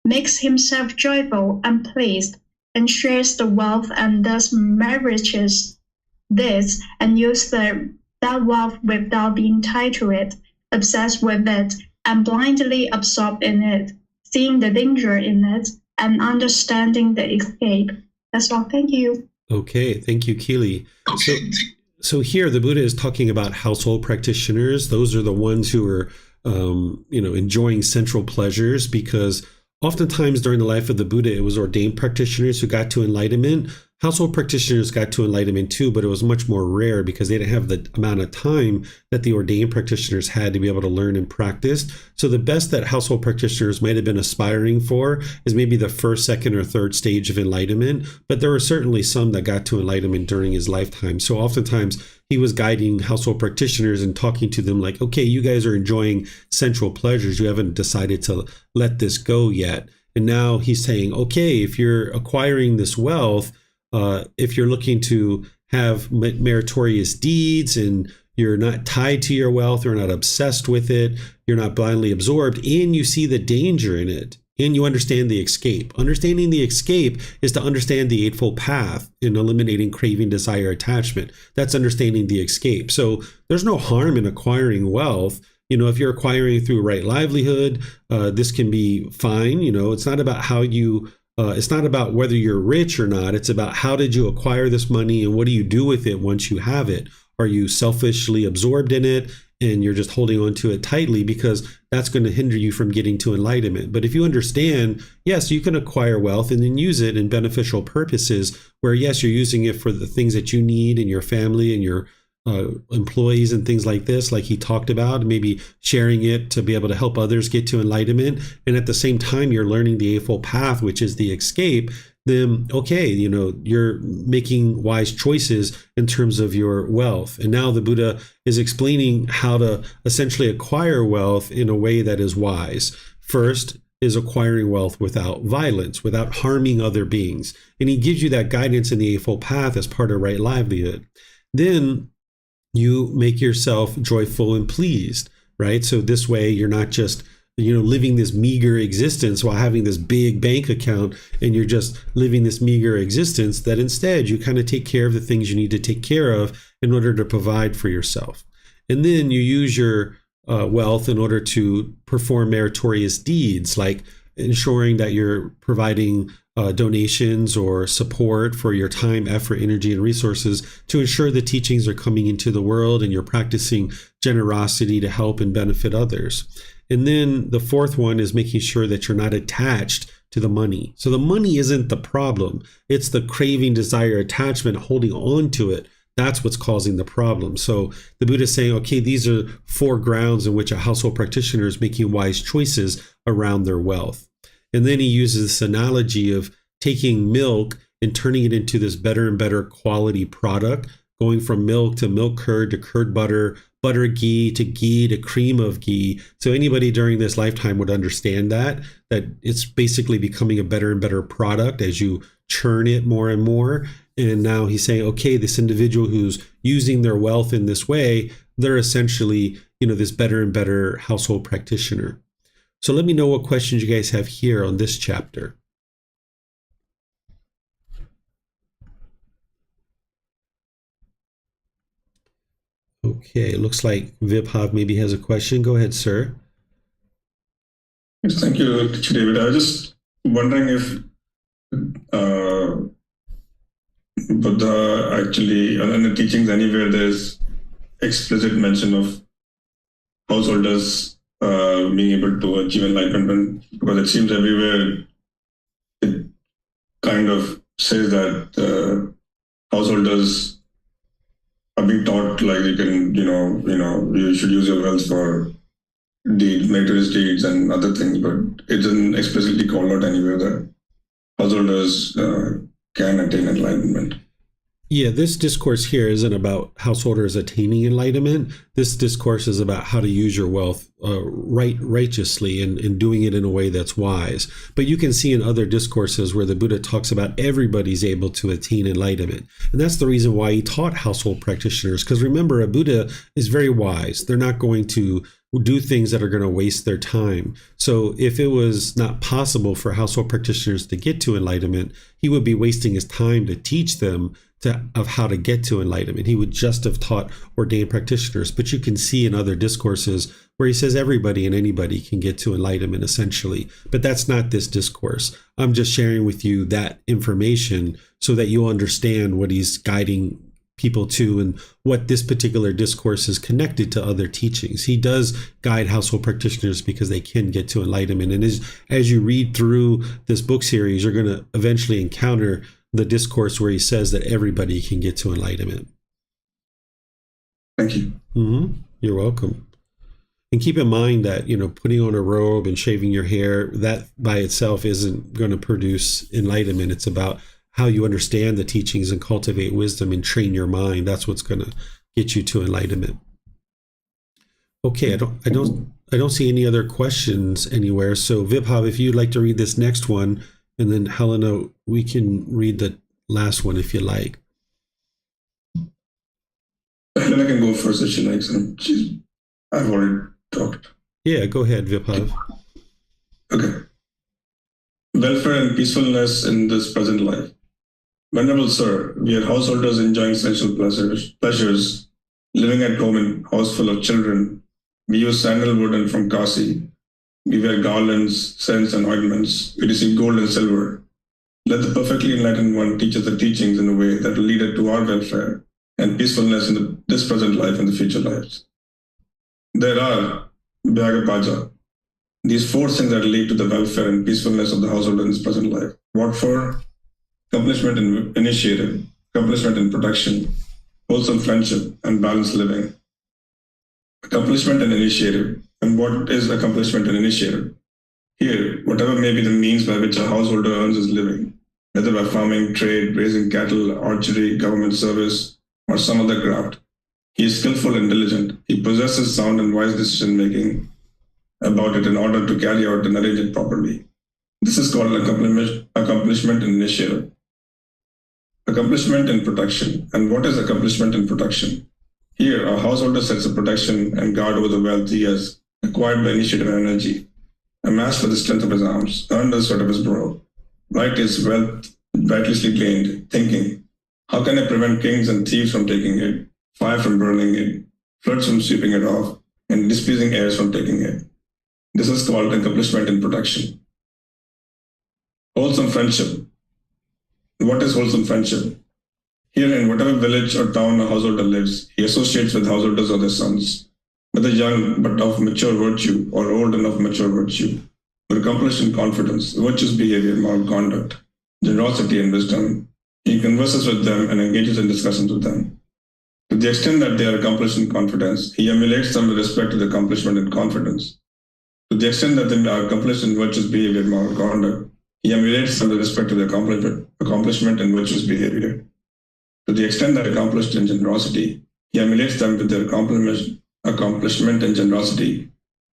makes himself joyful and pleased, and shares the wealth, and thus nourishes this, and uses that wealth without being tied to it, obsessed with it, and blindly absorbed in it, seeing the danger in it, and understanding the escape. That's all. Thank you. Okay, thank you, Keely. So here the Buddha is talking about household practitioners. Those are the ones who are, enjoying sensual pleasures, because oftentimes during the life of the Buddha, it was ordained practitioners who got to enlightenment. Household practitioners got to enlightenment too, but it was much more rare because they didn't have the amount of time that the ordained practitioners had to be able to learn and practice. So the best that household practitioners might have been aspiring for is maybe the first, second, or third stage of enlightenment. But there were certainly some that got to enlightenment during his lifetime. So oftentimes he was guiding household practitioners and talking to them like, okay, you guys are enjoying sensual pleasures. You haven't decided to let this go yet. And now he's saying, okay, if you're acquiring this wealth, if you're looking to have meritorious deeds and you're not tied to your wealth, you're not obsessed with it, you're not blindly absorbed, and you see the danger in it, and you understand the escape. Understanding the escape is to understand the Eightfold Path in eliminating craving, desire, attachment. That's understanding the escape. So there's no harm in acquiring wealth. If you're acquiring through right livelihood, this can be fine. It's not about how you it's not about whether you're rich or not. It's about how did you acquire this money and what do you do with it once you have it? Are you selfishly absorbed in it and you're just holding on to it tightly, because that's going to hinder you from getting to enlightenment? But if you understand, yes, you can acquire wealth and then use it in beneficial purposes where, yes, you're using it for the things that you need in your family and your employees and things like this, like he talked about, maybe sharing it to be able to help others get to enlightenment. And at the same time, you're learning the Eightfold Path, which is the escape. Then, okay, you're making wise choices in terms of your wealth. And now the Buddha is explaining how to essentially acquire wealth in a way that is wise. First is acquiring wealth without violence, without harming other beings. And he gives you that guidance in the Eightfold Path as part of right livelihood. Then you make yourself joyful and pleased, right? So this way you're not just, living this meager existence while having this big bank account, and you're just living this meager existence, that instead you kind of take care of the things you need to take care of in order to provide for yourself. And then you use your wealth in order to perform meritorious deeds, like ensuring that you're providing donations or support for your time, effort, energy, and resources to ensure the teachings are coming into the world, and you're practicing generosity to help and benefit others. And then the fourth one is making sure that you're not attached to the money. So the money isn't the problem. It's the craving, desire, attachment, holding on to it. That's what's causing the problem. So the Buddha is saying, okay, these are 4 grounds in which a household practitioner is making wise choices around their wealth. And then he uses this analogy of taking milk and turning it into this better and better quality product, going from milk to milk curd to curd butter, butter ghee to cream of ghee. So anybody during this lifetime would understand that it's basically becoming a better and better product as you churn it more and more. And now he's saying, okay, this individual who's using their wealth in this way, they're essentially, this better and better household practitioner. So let me know what questions you guys have here on this chapter. Okay, it looks like Vibhav maybe has a question. Go ahead, sir. Yes, thank you, Teacher David. I was just wondering if Buddha actually, in the teachings anywhere, there's explicit mention of householders being able to achieve enlightenment, because it seems everywhere it kind of says that householders are being taught like you can, you should use your wealth for meritorious deeds and other things, but it doesn't explicitly call out anywhere that householders can attain enlightenment. Yeah, this discourse here isn't about householders attaining enlightenment. This discourse is about how to use your wealth righteously and doing it in a way that's wise. But you can see in other discourses where the Buddha talks about everybody's able to attain enlightenment. And that's the reason why he taught household practitioners. Because remember, a Buddha is very wise. They're not going to do things that are going to waste their time. So if it was not possible for household practitioners to get to enlightenment, he would be wasting his time to teach them of how to get to enlightenment. He would just have taught ordained practitioners. But you can see in other discourses where he says everybody and anybody can get to enlightenment, essentially. But that's not this discourse. I'm just sharing with you that information so that you'll understand what he's guiding people to and what this particular discourse is connected to other teachings. He does guide household practitioners because they can get to enlightenment. And as you read through this book series, you're going to eventually encounter the discourse where he says that everybody can get to enlightenment. Thank you. You're welcome. And keep in mind that, putting on a robe and shaving your hair, that by itself isn't going to produce enlightenment. It's about how you understand the teachings and cultivate wisdom and train your mind. That's what's going to get you to enlightenment. Okay, I don't see any other questions anywhere. So Vibhav, if you'd like to read this next one, and then Helena, we can read the last one if you like. Helena can go first if she likes. I've already talked. Yeah, go ahead, Vibhav. Okay. Welfare and peacefulness in this present life. Venerable Sir, we are householders enjoying sensual pleasures, living at home in a house full of children. We use sandalwood and from Kasi. We wear garlands, scents, and ointments. We receive gold and silver. Let the perfectly enlightened one teach us the teachings in a way that will lead us to our welfare and peacefulness in this present life and the future lives. There are, Vyagapaja, these four things that lead to the welfare and peacefulness of the household in this present life. What for? Accomplishment in initiative, accomplishment in production, wholesome friendship, and balanced living. Accomplishment and initiative. And what is accomplishment and initiative? Here, whatever may be the means by which a householder earns his living, whether by farming, trade, raising cattle, archery, government service, or some other craft, he is skillful and diligent. He possesses sound and wise decision-making about it in order to carry out and arrange it properly. This is called accomplishment and initiative. Accomplishment in production. And what is accomplishment in production? Here, a householder sets a protection and guard over the wealth he has acquired by initiative and energy, amassed by the strength of his arms, earned by the sweat of his brow. Right is wealth righteously gained, thinking, how can I prevent kings and thieves from taking it, fire from burning it, floods from sweeping it off, and displeasing airs from taking it? This is called accomplishment in production. Wholesome friendship. What is wholesome friendship? Here, in whatever village or town a householder lives, he associates with householders or their sons, whether young but of mature virtue or old and of mature virtue, who are accomplished in confidence, virtuous behavior, moral conduct, generosity, and wisdom. He converses with them and engages in discussions with them. To the extent that they are accomplished in confidence, he emulates them with respect to the accomplishment in confidence. To the extent that they are accomplished in virtuous behavior, moral conduct, he emulates them with respect to the accomplishment in virtuous behavior. To the extent that accomplished in generosity, he emulates them with their accomplishment in generosity.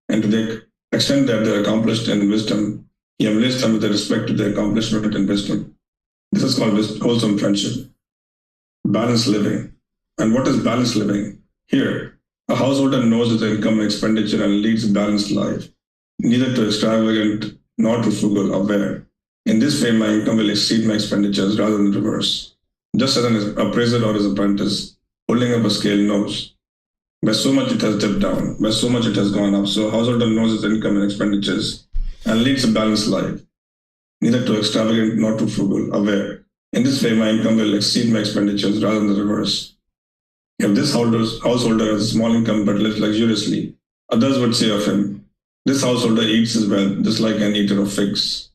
And to the extent that they are accomplished in wisdom, he emulates them with respect to their accomplishment in wisdom. This is called wholesome friendship. Balanced living. And what is balanced living? Here, a householder knows his income and expenditure and leads a balanced life, neither too extravagant nor too frugal, aware. In this way, my income will exceed my expenditures rather than the reverse. Just as an appraiser or his apprentice, holding up a scale, knows by so much it has dipped down, by so much it has gone up. So a householder knows his income and expenditures and leads a balanced life, neither too extravagant nor too frugal, aware. In this way, my income will exceed my expenditures rather than the reverse. If this householder has a small income but lives luxuriously, others would say of him, this householder eats his wealth just like an eater of figs.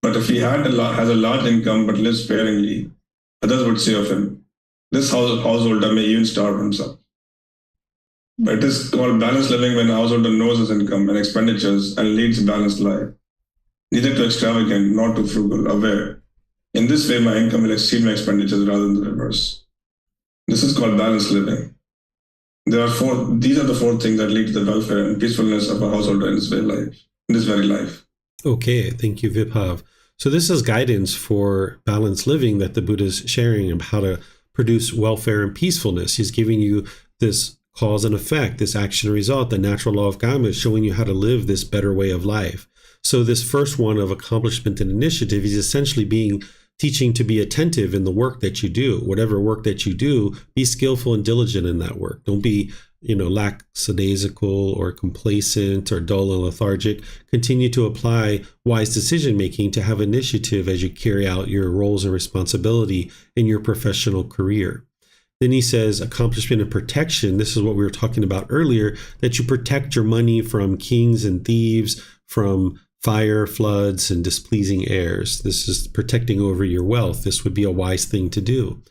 But if he has a large income but lives sparingly, others would say of him, this householder may even starve himself. It is called balanced living when a householder knows his income and expenditures and leads a balanced life, neither too extravagant nor too frugal, aware. In this way, my income will exceed my expenditures rather than the reverse. This is called balanced living. These are the four things that lead to the welfare and peacefulness of a householder in this very life. Okay, thank you, Vibhav. So this is guidance for balanced living that the Buddha is sharing of how to produce welfare and peacefulness. He's giving you this cause and effect, this action and result, the natural law of karma is showing you how to live this better way of life. So this first one of accomplishment and initiative is essentially teaching to be attentive in the work that you do. Whatever work that you do, be skillful and diligent in that work. Don't be, lackadaisical or complacent or dull and lethargic. Continue to apply wise decision making to have initiative as you carry out your roles and responsibility in your professional career. Then he says accomplishment and protection. This is what we were talking about earlier, that you protect your money from kings and thieves, from fire, floods, and displeasing heirs. This is protecting over your wealth. This would be a wise thing to do.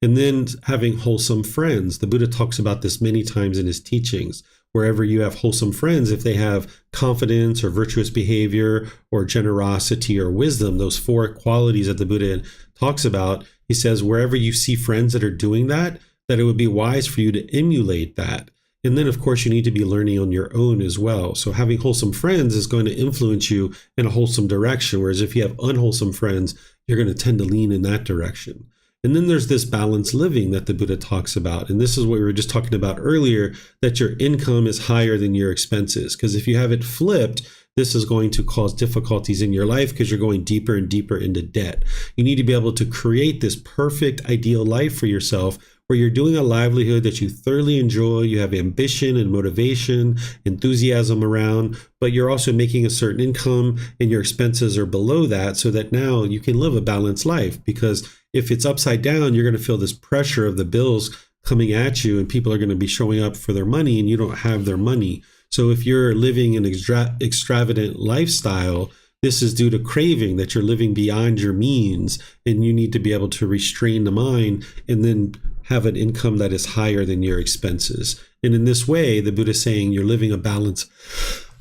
And then having wholesome friends. The Buddha talks about this many times in his teachings. Wherever you have wholesome friends, if they have confidence or virtuous behavior or generosity or wisdom, those four qualities that the Buddha talks about, he says, wherever you see friends that are doing that it would be wise for you to emulate that. And then, of course, you need to be learning on your own as well. So having wholesome friends is going to influence you in a wholesome direction, whereas if you have unwholesome friends, you're going to tend to lean in that direction. And then there's this balanced living that the Buddha talks about. And this is what we were just talking about earlier, that your income is higher than your expenses. Because if you have it flipped, this is going to cause difficulties in your life because you're going deeper and deeper into debt. You need to be able to create this perfect, ideal life for yourself where you're doing a livelihood that you thoroughly enjoy, you have ambition and motivation, enthusiasm around, but you're also making a certain income and your expenses are below that so that now you can live a balanced life. Because if it's upside down, you're going to feel this pressure of the bills coming at you and people are going to be showing up for their money and you don't have their money. So if you're living an extravagant lifestyle, this is due to craving, that you're living beyond your means, and you need to be able to restrain the mind and then have an income that is higher than your expenses. And in this way, the Buddha is saying you're living a balanced,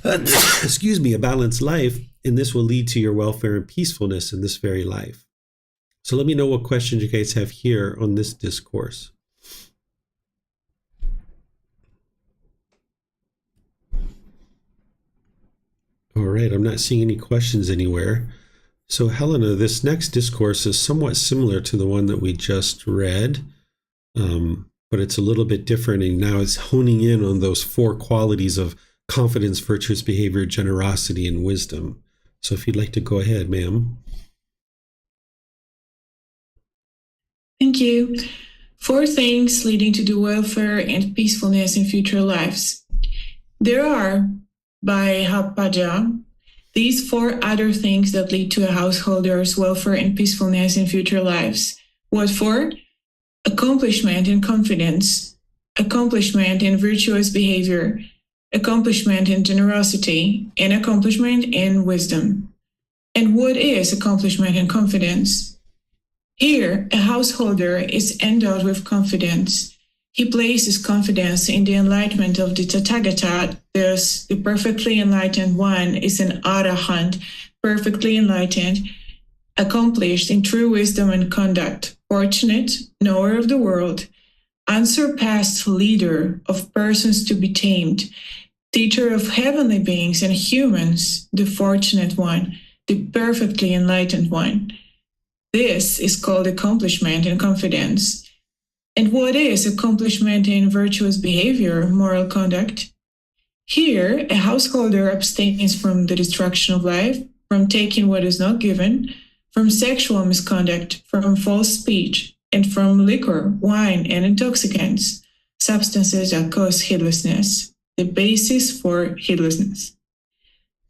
a balanced life, and this will lead to your welfare and peacefulness in this very life. So let me know what questions you guys have here on this discourse. All right, I'm not seeing any questions anywhere. So Helena, this next discourse is somewhat similar to the one that we just read, but it's a little bit different, and now it's honing in on those four qualities of confidence, virtuous behavior, generosity, and wisdom. So if you'd like to go ahead, ma'am. Thank you. 4 things leading to the welfare and peacefulness in future lives. There are, by Hapaja, these 4 other things that lead to a householder's welfare and peacefulness in future lives. What for? Accomplishment in confidence, accomplishment in virtuous behavior, accomplishment in generosity, and accomplishment in wisdom. And what is accomplishment in confidence? Here, a householder is endowed with confidence. He places confidence in the enlightenment of the Tathagata. Thus, the perfectly enlightened one is an arahant, perfectly enlightened, accomplished in true wisdom and conduct, fortunate, knower of the world, unsurpassed leader of persons to be tamed, teacher of heavenly beings and humans, the fortunate one, the perfectly enlightened one. This is called accomplishment in confidence. And what is accomplishment in virtuous behavior, moral conduct? Here, a householder abstains from the destruction of life, from taking what is not given, from sexual misconduct, from false speech, and from liquor, wine, and intoxicants, substances that cause heedlessness, the basis for heedlessness.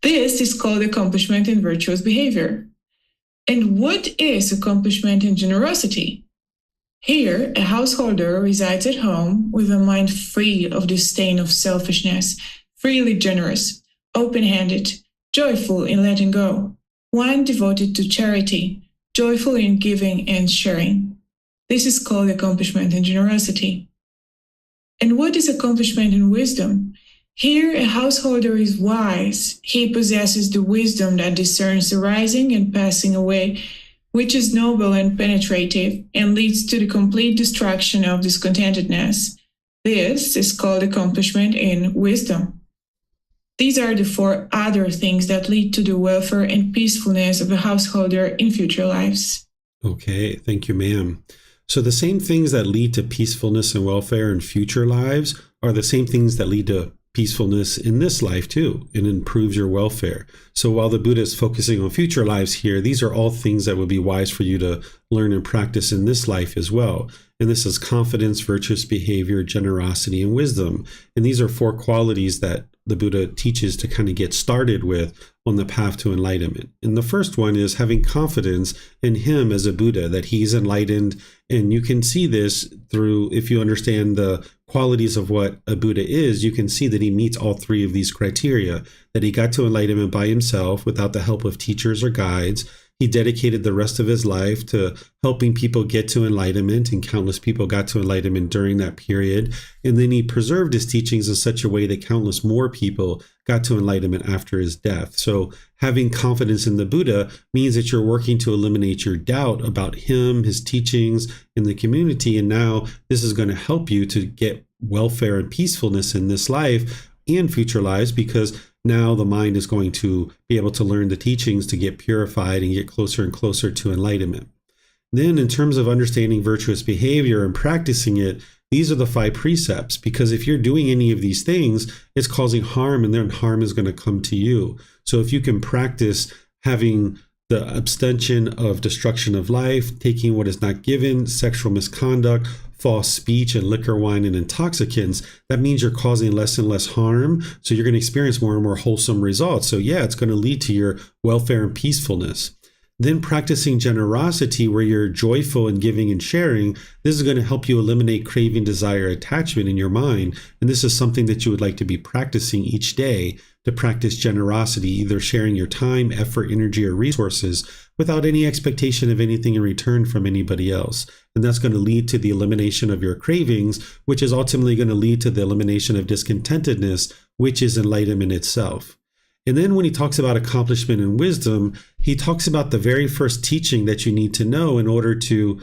This is called accomplishment in virtuous behavior. And what is accomplishment in generosity? Here, a householder resides at home with a mind free of the stain of selfishness, freely generous, open-handed, joyful in letting go, one devoted to charity, joyful in giving and sharing. This is called accomplishment in generosity. And what is accomplishment in wisdom? Here, a householder is wise. He possesses the wisdom that discerns the rising and passing away, which is noble and penetrative and leads to the complete destruction of discontentedness. This is called accomplishment in wisdom. These are the 4 other things that lead to the welfare and peacefulness of a householder in future lives. Okay, thank you, ma'am. So the same things that lead to peacefulness and welfare in future lives are the same things that lead to peacefulness in this life too, and improves your welfare. So while the Buddha is focusing on future lives here, these are all things that would be wise for you to learn and practice in this life as well. And this is confidence, virtuous behavior, generosity, and wisdom. And these are 4 qualities that the Buddha teaches to kind of get started with on the path to enlightenment. And the first one is having confidence in him as a Buddha, that he's enlightened. And you can see this through, if you understand the qualities of what a Buddha is, you can see that he meets all 3 of these criteria, that he got to enlightenment by himself without the help of teachers or guides. He dedicated the rest of his life to helping people get to enlightenment, and countless people got to enlightenment during that period. And then he preserved his teachings in such a way that countless more people got to enlightenment after his death. So having confidence in the Buddha means that you're working to eliminate your doubt about him, his teachings, and the community. And now this is going to help you to get welfare and peacefulness in this life and future lives, because now the mind is going to be able to learn the teachings to get purified and get closer and closer to enlightenment. Then in terms of understanding virtuous behavior and practicing it, these are the 5 precepts, because if you're doing any of these things, it's causing harm, and then harm is going to come to you. So if you can practice having the abstention of destruction of life, taking what is not given, sexual misconduct, false speech, and liquor, wine, and intoxicants, that means you're causing less and less harm. So you're going to experience more and more wholesome results. So yeah, it's going to lead to your welfare and peacefulness. Then practicing generosity, where you're joyful in giving and sharing, this is going to help you eliminate craving, desire, attachment in your mind. And this is something that you would like to be practicing each day, to practice generosity, either sharing your time, effort, energy, or resources without any expectation of anything in return from anybody else. And that's going to lead to the elimination of your cravings, which is ultimately going to lead to the elimination of discontentedness, which is enlightenment itself. And then when he talks about accomplishment and wisdom, he talks about the very first teaching that you need to know in order to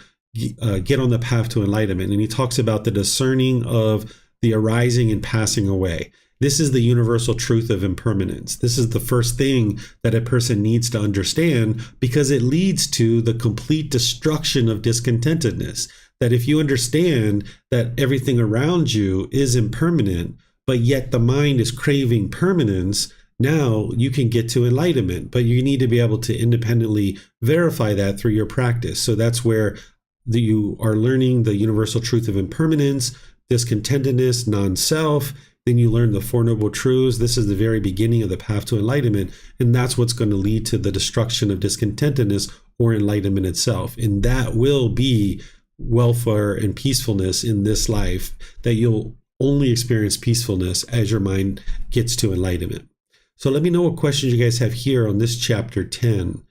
get on the path to enlightenment. And he talks about the discerning of the arising and passing away. This is the universal truth of impermanence. This is the first thing that a person needs to understand, because it leads to the complete destruction of discontentedness. That if you understand that everything around you is impermanent, but yet the mind is craving permanence, now you can get to enlightenment. But you need to be able to independently verify that through your practice. So that's where you are learning the universal truth of impermanence, discontentedness, non-self. Then you learn the Four Noble Truths. This is the very beginning of the path to enlightenment. And that's what's going to lead to the destruction of discontentedness, or enlightenment itself. And that will be welfare and peacefulness in this life, that you'll only experience peacefulness as your mind gets to enlightenment. So let me know what questions you guys have here on this chapter 10.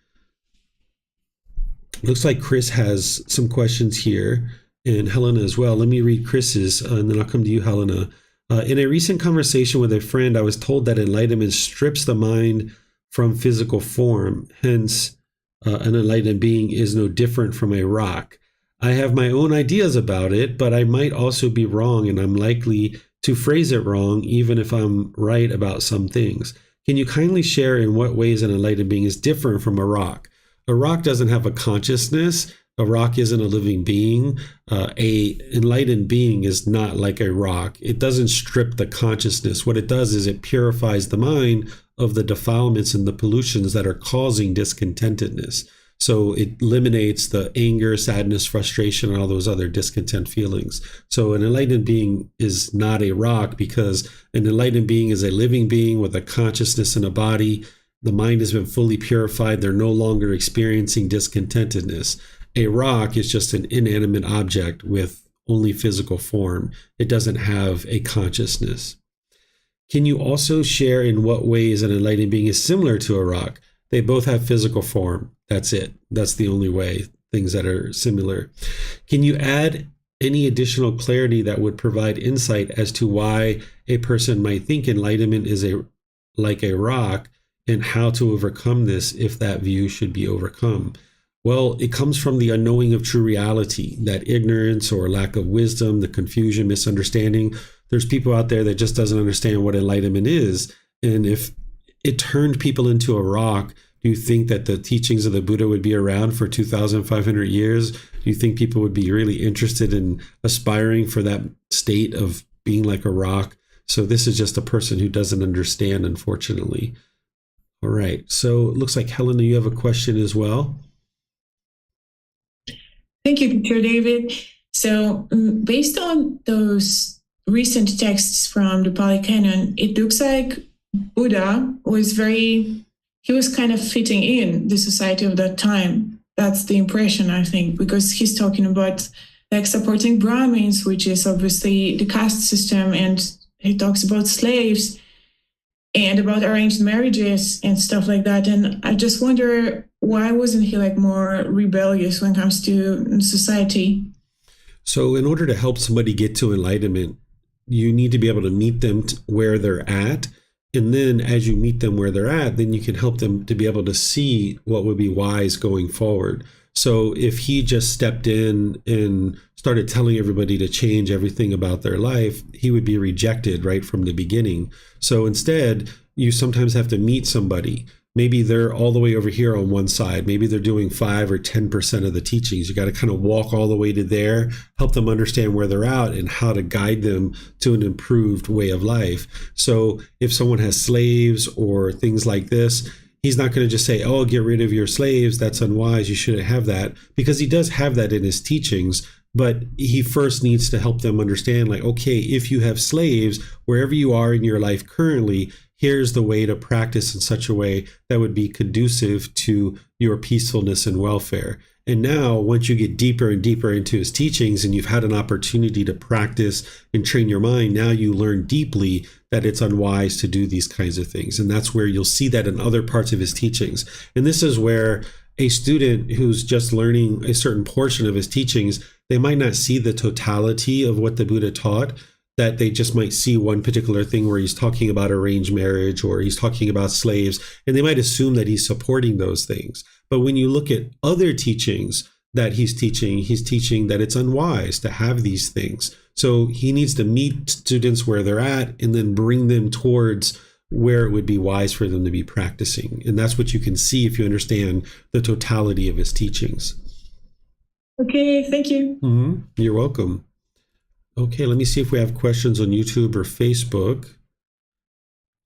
Looks like Chris has some questions here, and Helena as well. Let me read Chris's, and then I'll come to you, Helena. In a recent conversation with a friend, I was told that enlightenment strips the mind from physical form. Hence, an enlightened being is no different from a rock. I have my own ideas about it, but I might also be wrong, and I'm likely to phrase it wrong, even if I'm right about some things. Can you kindly share in what ways an enlightened being is different from a rock? A rock doesn't have a consciousness. A rock isn't a living being. A enlightened being is not like a rock. It doesn't strip the consciousness. What it does is it purifies the mind of the defilements and the pollutions that are causing discontentedness. So it eliminates the anger, sadness, frustration, and all those other discontent feelings. So an enlightened being is not a rock, because an enlightened being is a living being with a consciousness and a body. The mind has been fully purified. They're no longer experiencing discontentedness. A rock is just an inanimate object with only physical form. It doesn't have a consciousness. Can you also share in what ways an enlightened being is similar to a rock? They both have physical form. That's it. That's the only way, things that are similar. Can you add any additional clarity that would provide insight as to why a person might think enlightenment is like a rock, and how to overcome this if that view should be overcome? Well, it comes from the unknowing of true reality, that ignorance or lack of wisdom, the confusion, misunderstanding. There's people out there that just doesn't understand what enlightenment is. And if it turned people into a rock, do you think that the teachings of the Buddha would be around for 2,500 years? Do you think people would be really interested in aspiring for that state of being like a rock? So this is just a person who doesn't understand, unfortunately. All right. So it looks like, Helena, you have a question as well. Thank you, Teacher David. So based on those recent texts from the Pali Canon, it looks like Buddha was he was kind of fitting in the society of that time. That's the impression, I think, because he's talking about like supporting Brahmins, which is obviously the caste system, and he talks about slaves and about arranged marriages and stuff like that. And I just wonder, why wasn't he like more rebellious when it comes to society? So in order to help somebody get to enlightenment, you need to be able to meet them where they're at. And then as you meet them where they're at, then you can help them to be able to see what would be wise going forward. So if he just stepped in and started telling everybody to change everything about their life, he would be rejected right from the beginning. So instead, you sometimes have to meet somebody. Maybe they're all the way over here on one side. Maybe they're doing 5 or 10% of the teachings. You got to kind of walk all the way to there, help them understand where they're at and how to guide them to an improved way of life. So if someone has slaves or things like this, he's not going to just say, oh, get rid of your slaves. That's unwise. You shouldn't have that, because he does have that in his teachings. But he first needs to help them understand, like, okay, if you have slaves, wherever you are in your life currently, here's the way to practice in such a way that would be conducive to your peacefulness and welfare. And now, once you get deeper and deeper into his teachings and you've had an opportunity to practice and train your mind, now you learn deeply that it's unwise to do these kinds of things. And that's where you'll see that in other parts of his teachings. And this is where a student who's just learning a certain portion of his teachings, they might not see the totality of what the Buddha taught, that they just might see one particular thing where he's talking about arranged marriage or he's talking about slaves, and they might assume that he's supporting those things. But when you look at other teachings that he's teaching that it's unwise to have these things. So he needs to meet students where they're at and then bring them towards where it would be wise for them to be practicing. And that's what you can see if you understand the totality of his teachings. Okay, thank you. You're welcome. Okay, let me see if we have questions on YouTube or Facebook.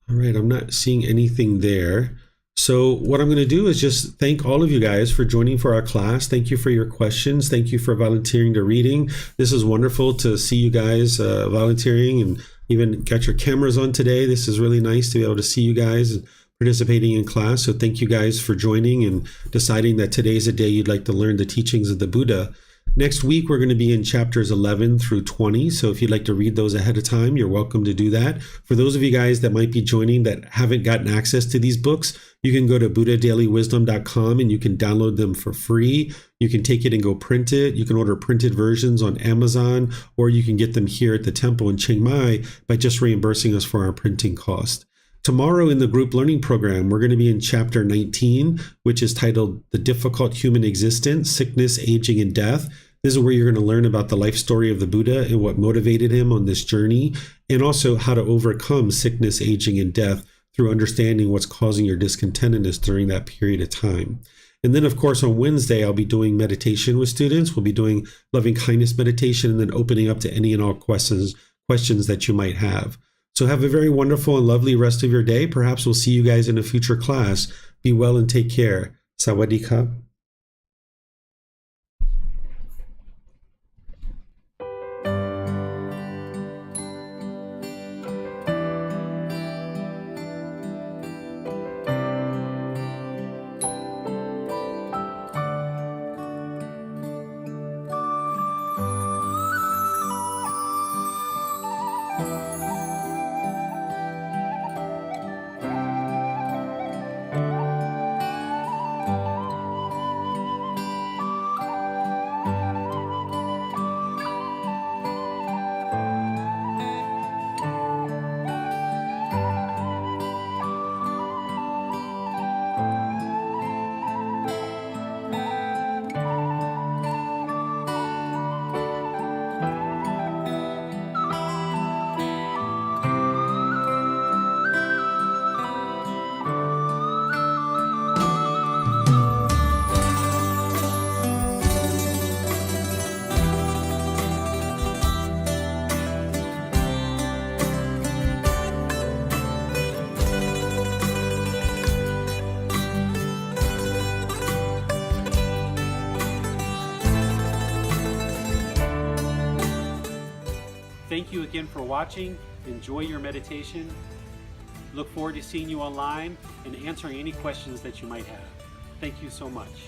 All right, I'm not seeing anything there. So what I'm going to do is just thank all of you guys for joining for our class. Thank you for your questions. Thank you for volunteering to reading. This is wonderful to see you guys volunteering and even got your cameras on today. This is really nice to be able to see you guys participating in class. So thank you guys for joining and deciding that today's a day you'd like to learn the teachings of the Buddha. Next week, we're going to be in chapters 11 through 20. So if you'd like to read those ahead of time, you're welcome to do that. For those of you guys that might be joining that haven't gotten access to these books, you can go to buddhadailywisdom.com and you can download them for free. You can take it and go print it. You can order printed versions on Amazon, or you can get them here at the temple in Chiang Mai by just reimbursing us for our printing cost. Tomorrow in the group learning program, we're going to be in chapter 19, which is titled The Difficult Human Existence, Sickness, Aging, and Death. This is where you're going to learn about the life story of the Buddha and what motivated him on this journey, and also how to overcome sickness, aging, and death through understanding what's causing your discontentedness during that period of time. And then, of course, on Wednesday, I'll be doing meditation with students. We'll be doing loving kindness meditation and then opening up to any and all questions that you might have. So have a very wonderful and lovely rest of your day. Perhaps we'll see you guys in a future class. Be well and take care. Sawadee ka. Thank you again for watching. Enjoy your meditation. Look forward to seeing you online and answering any questions that you might have. Thank you so much.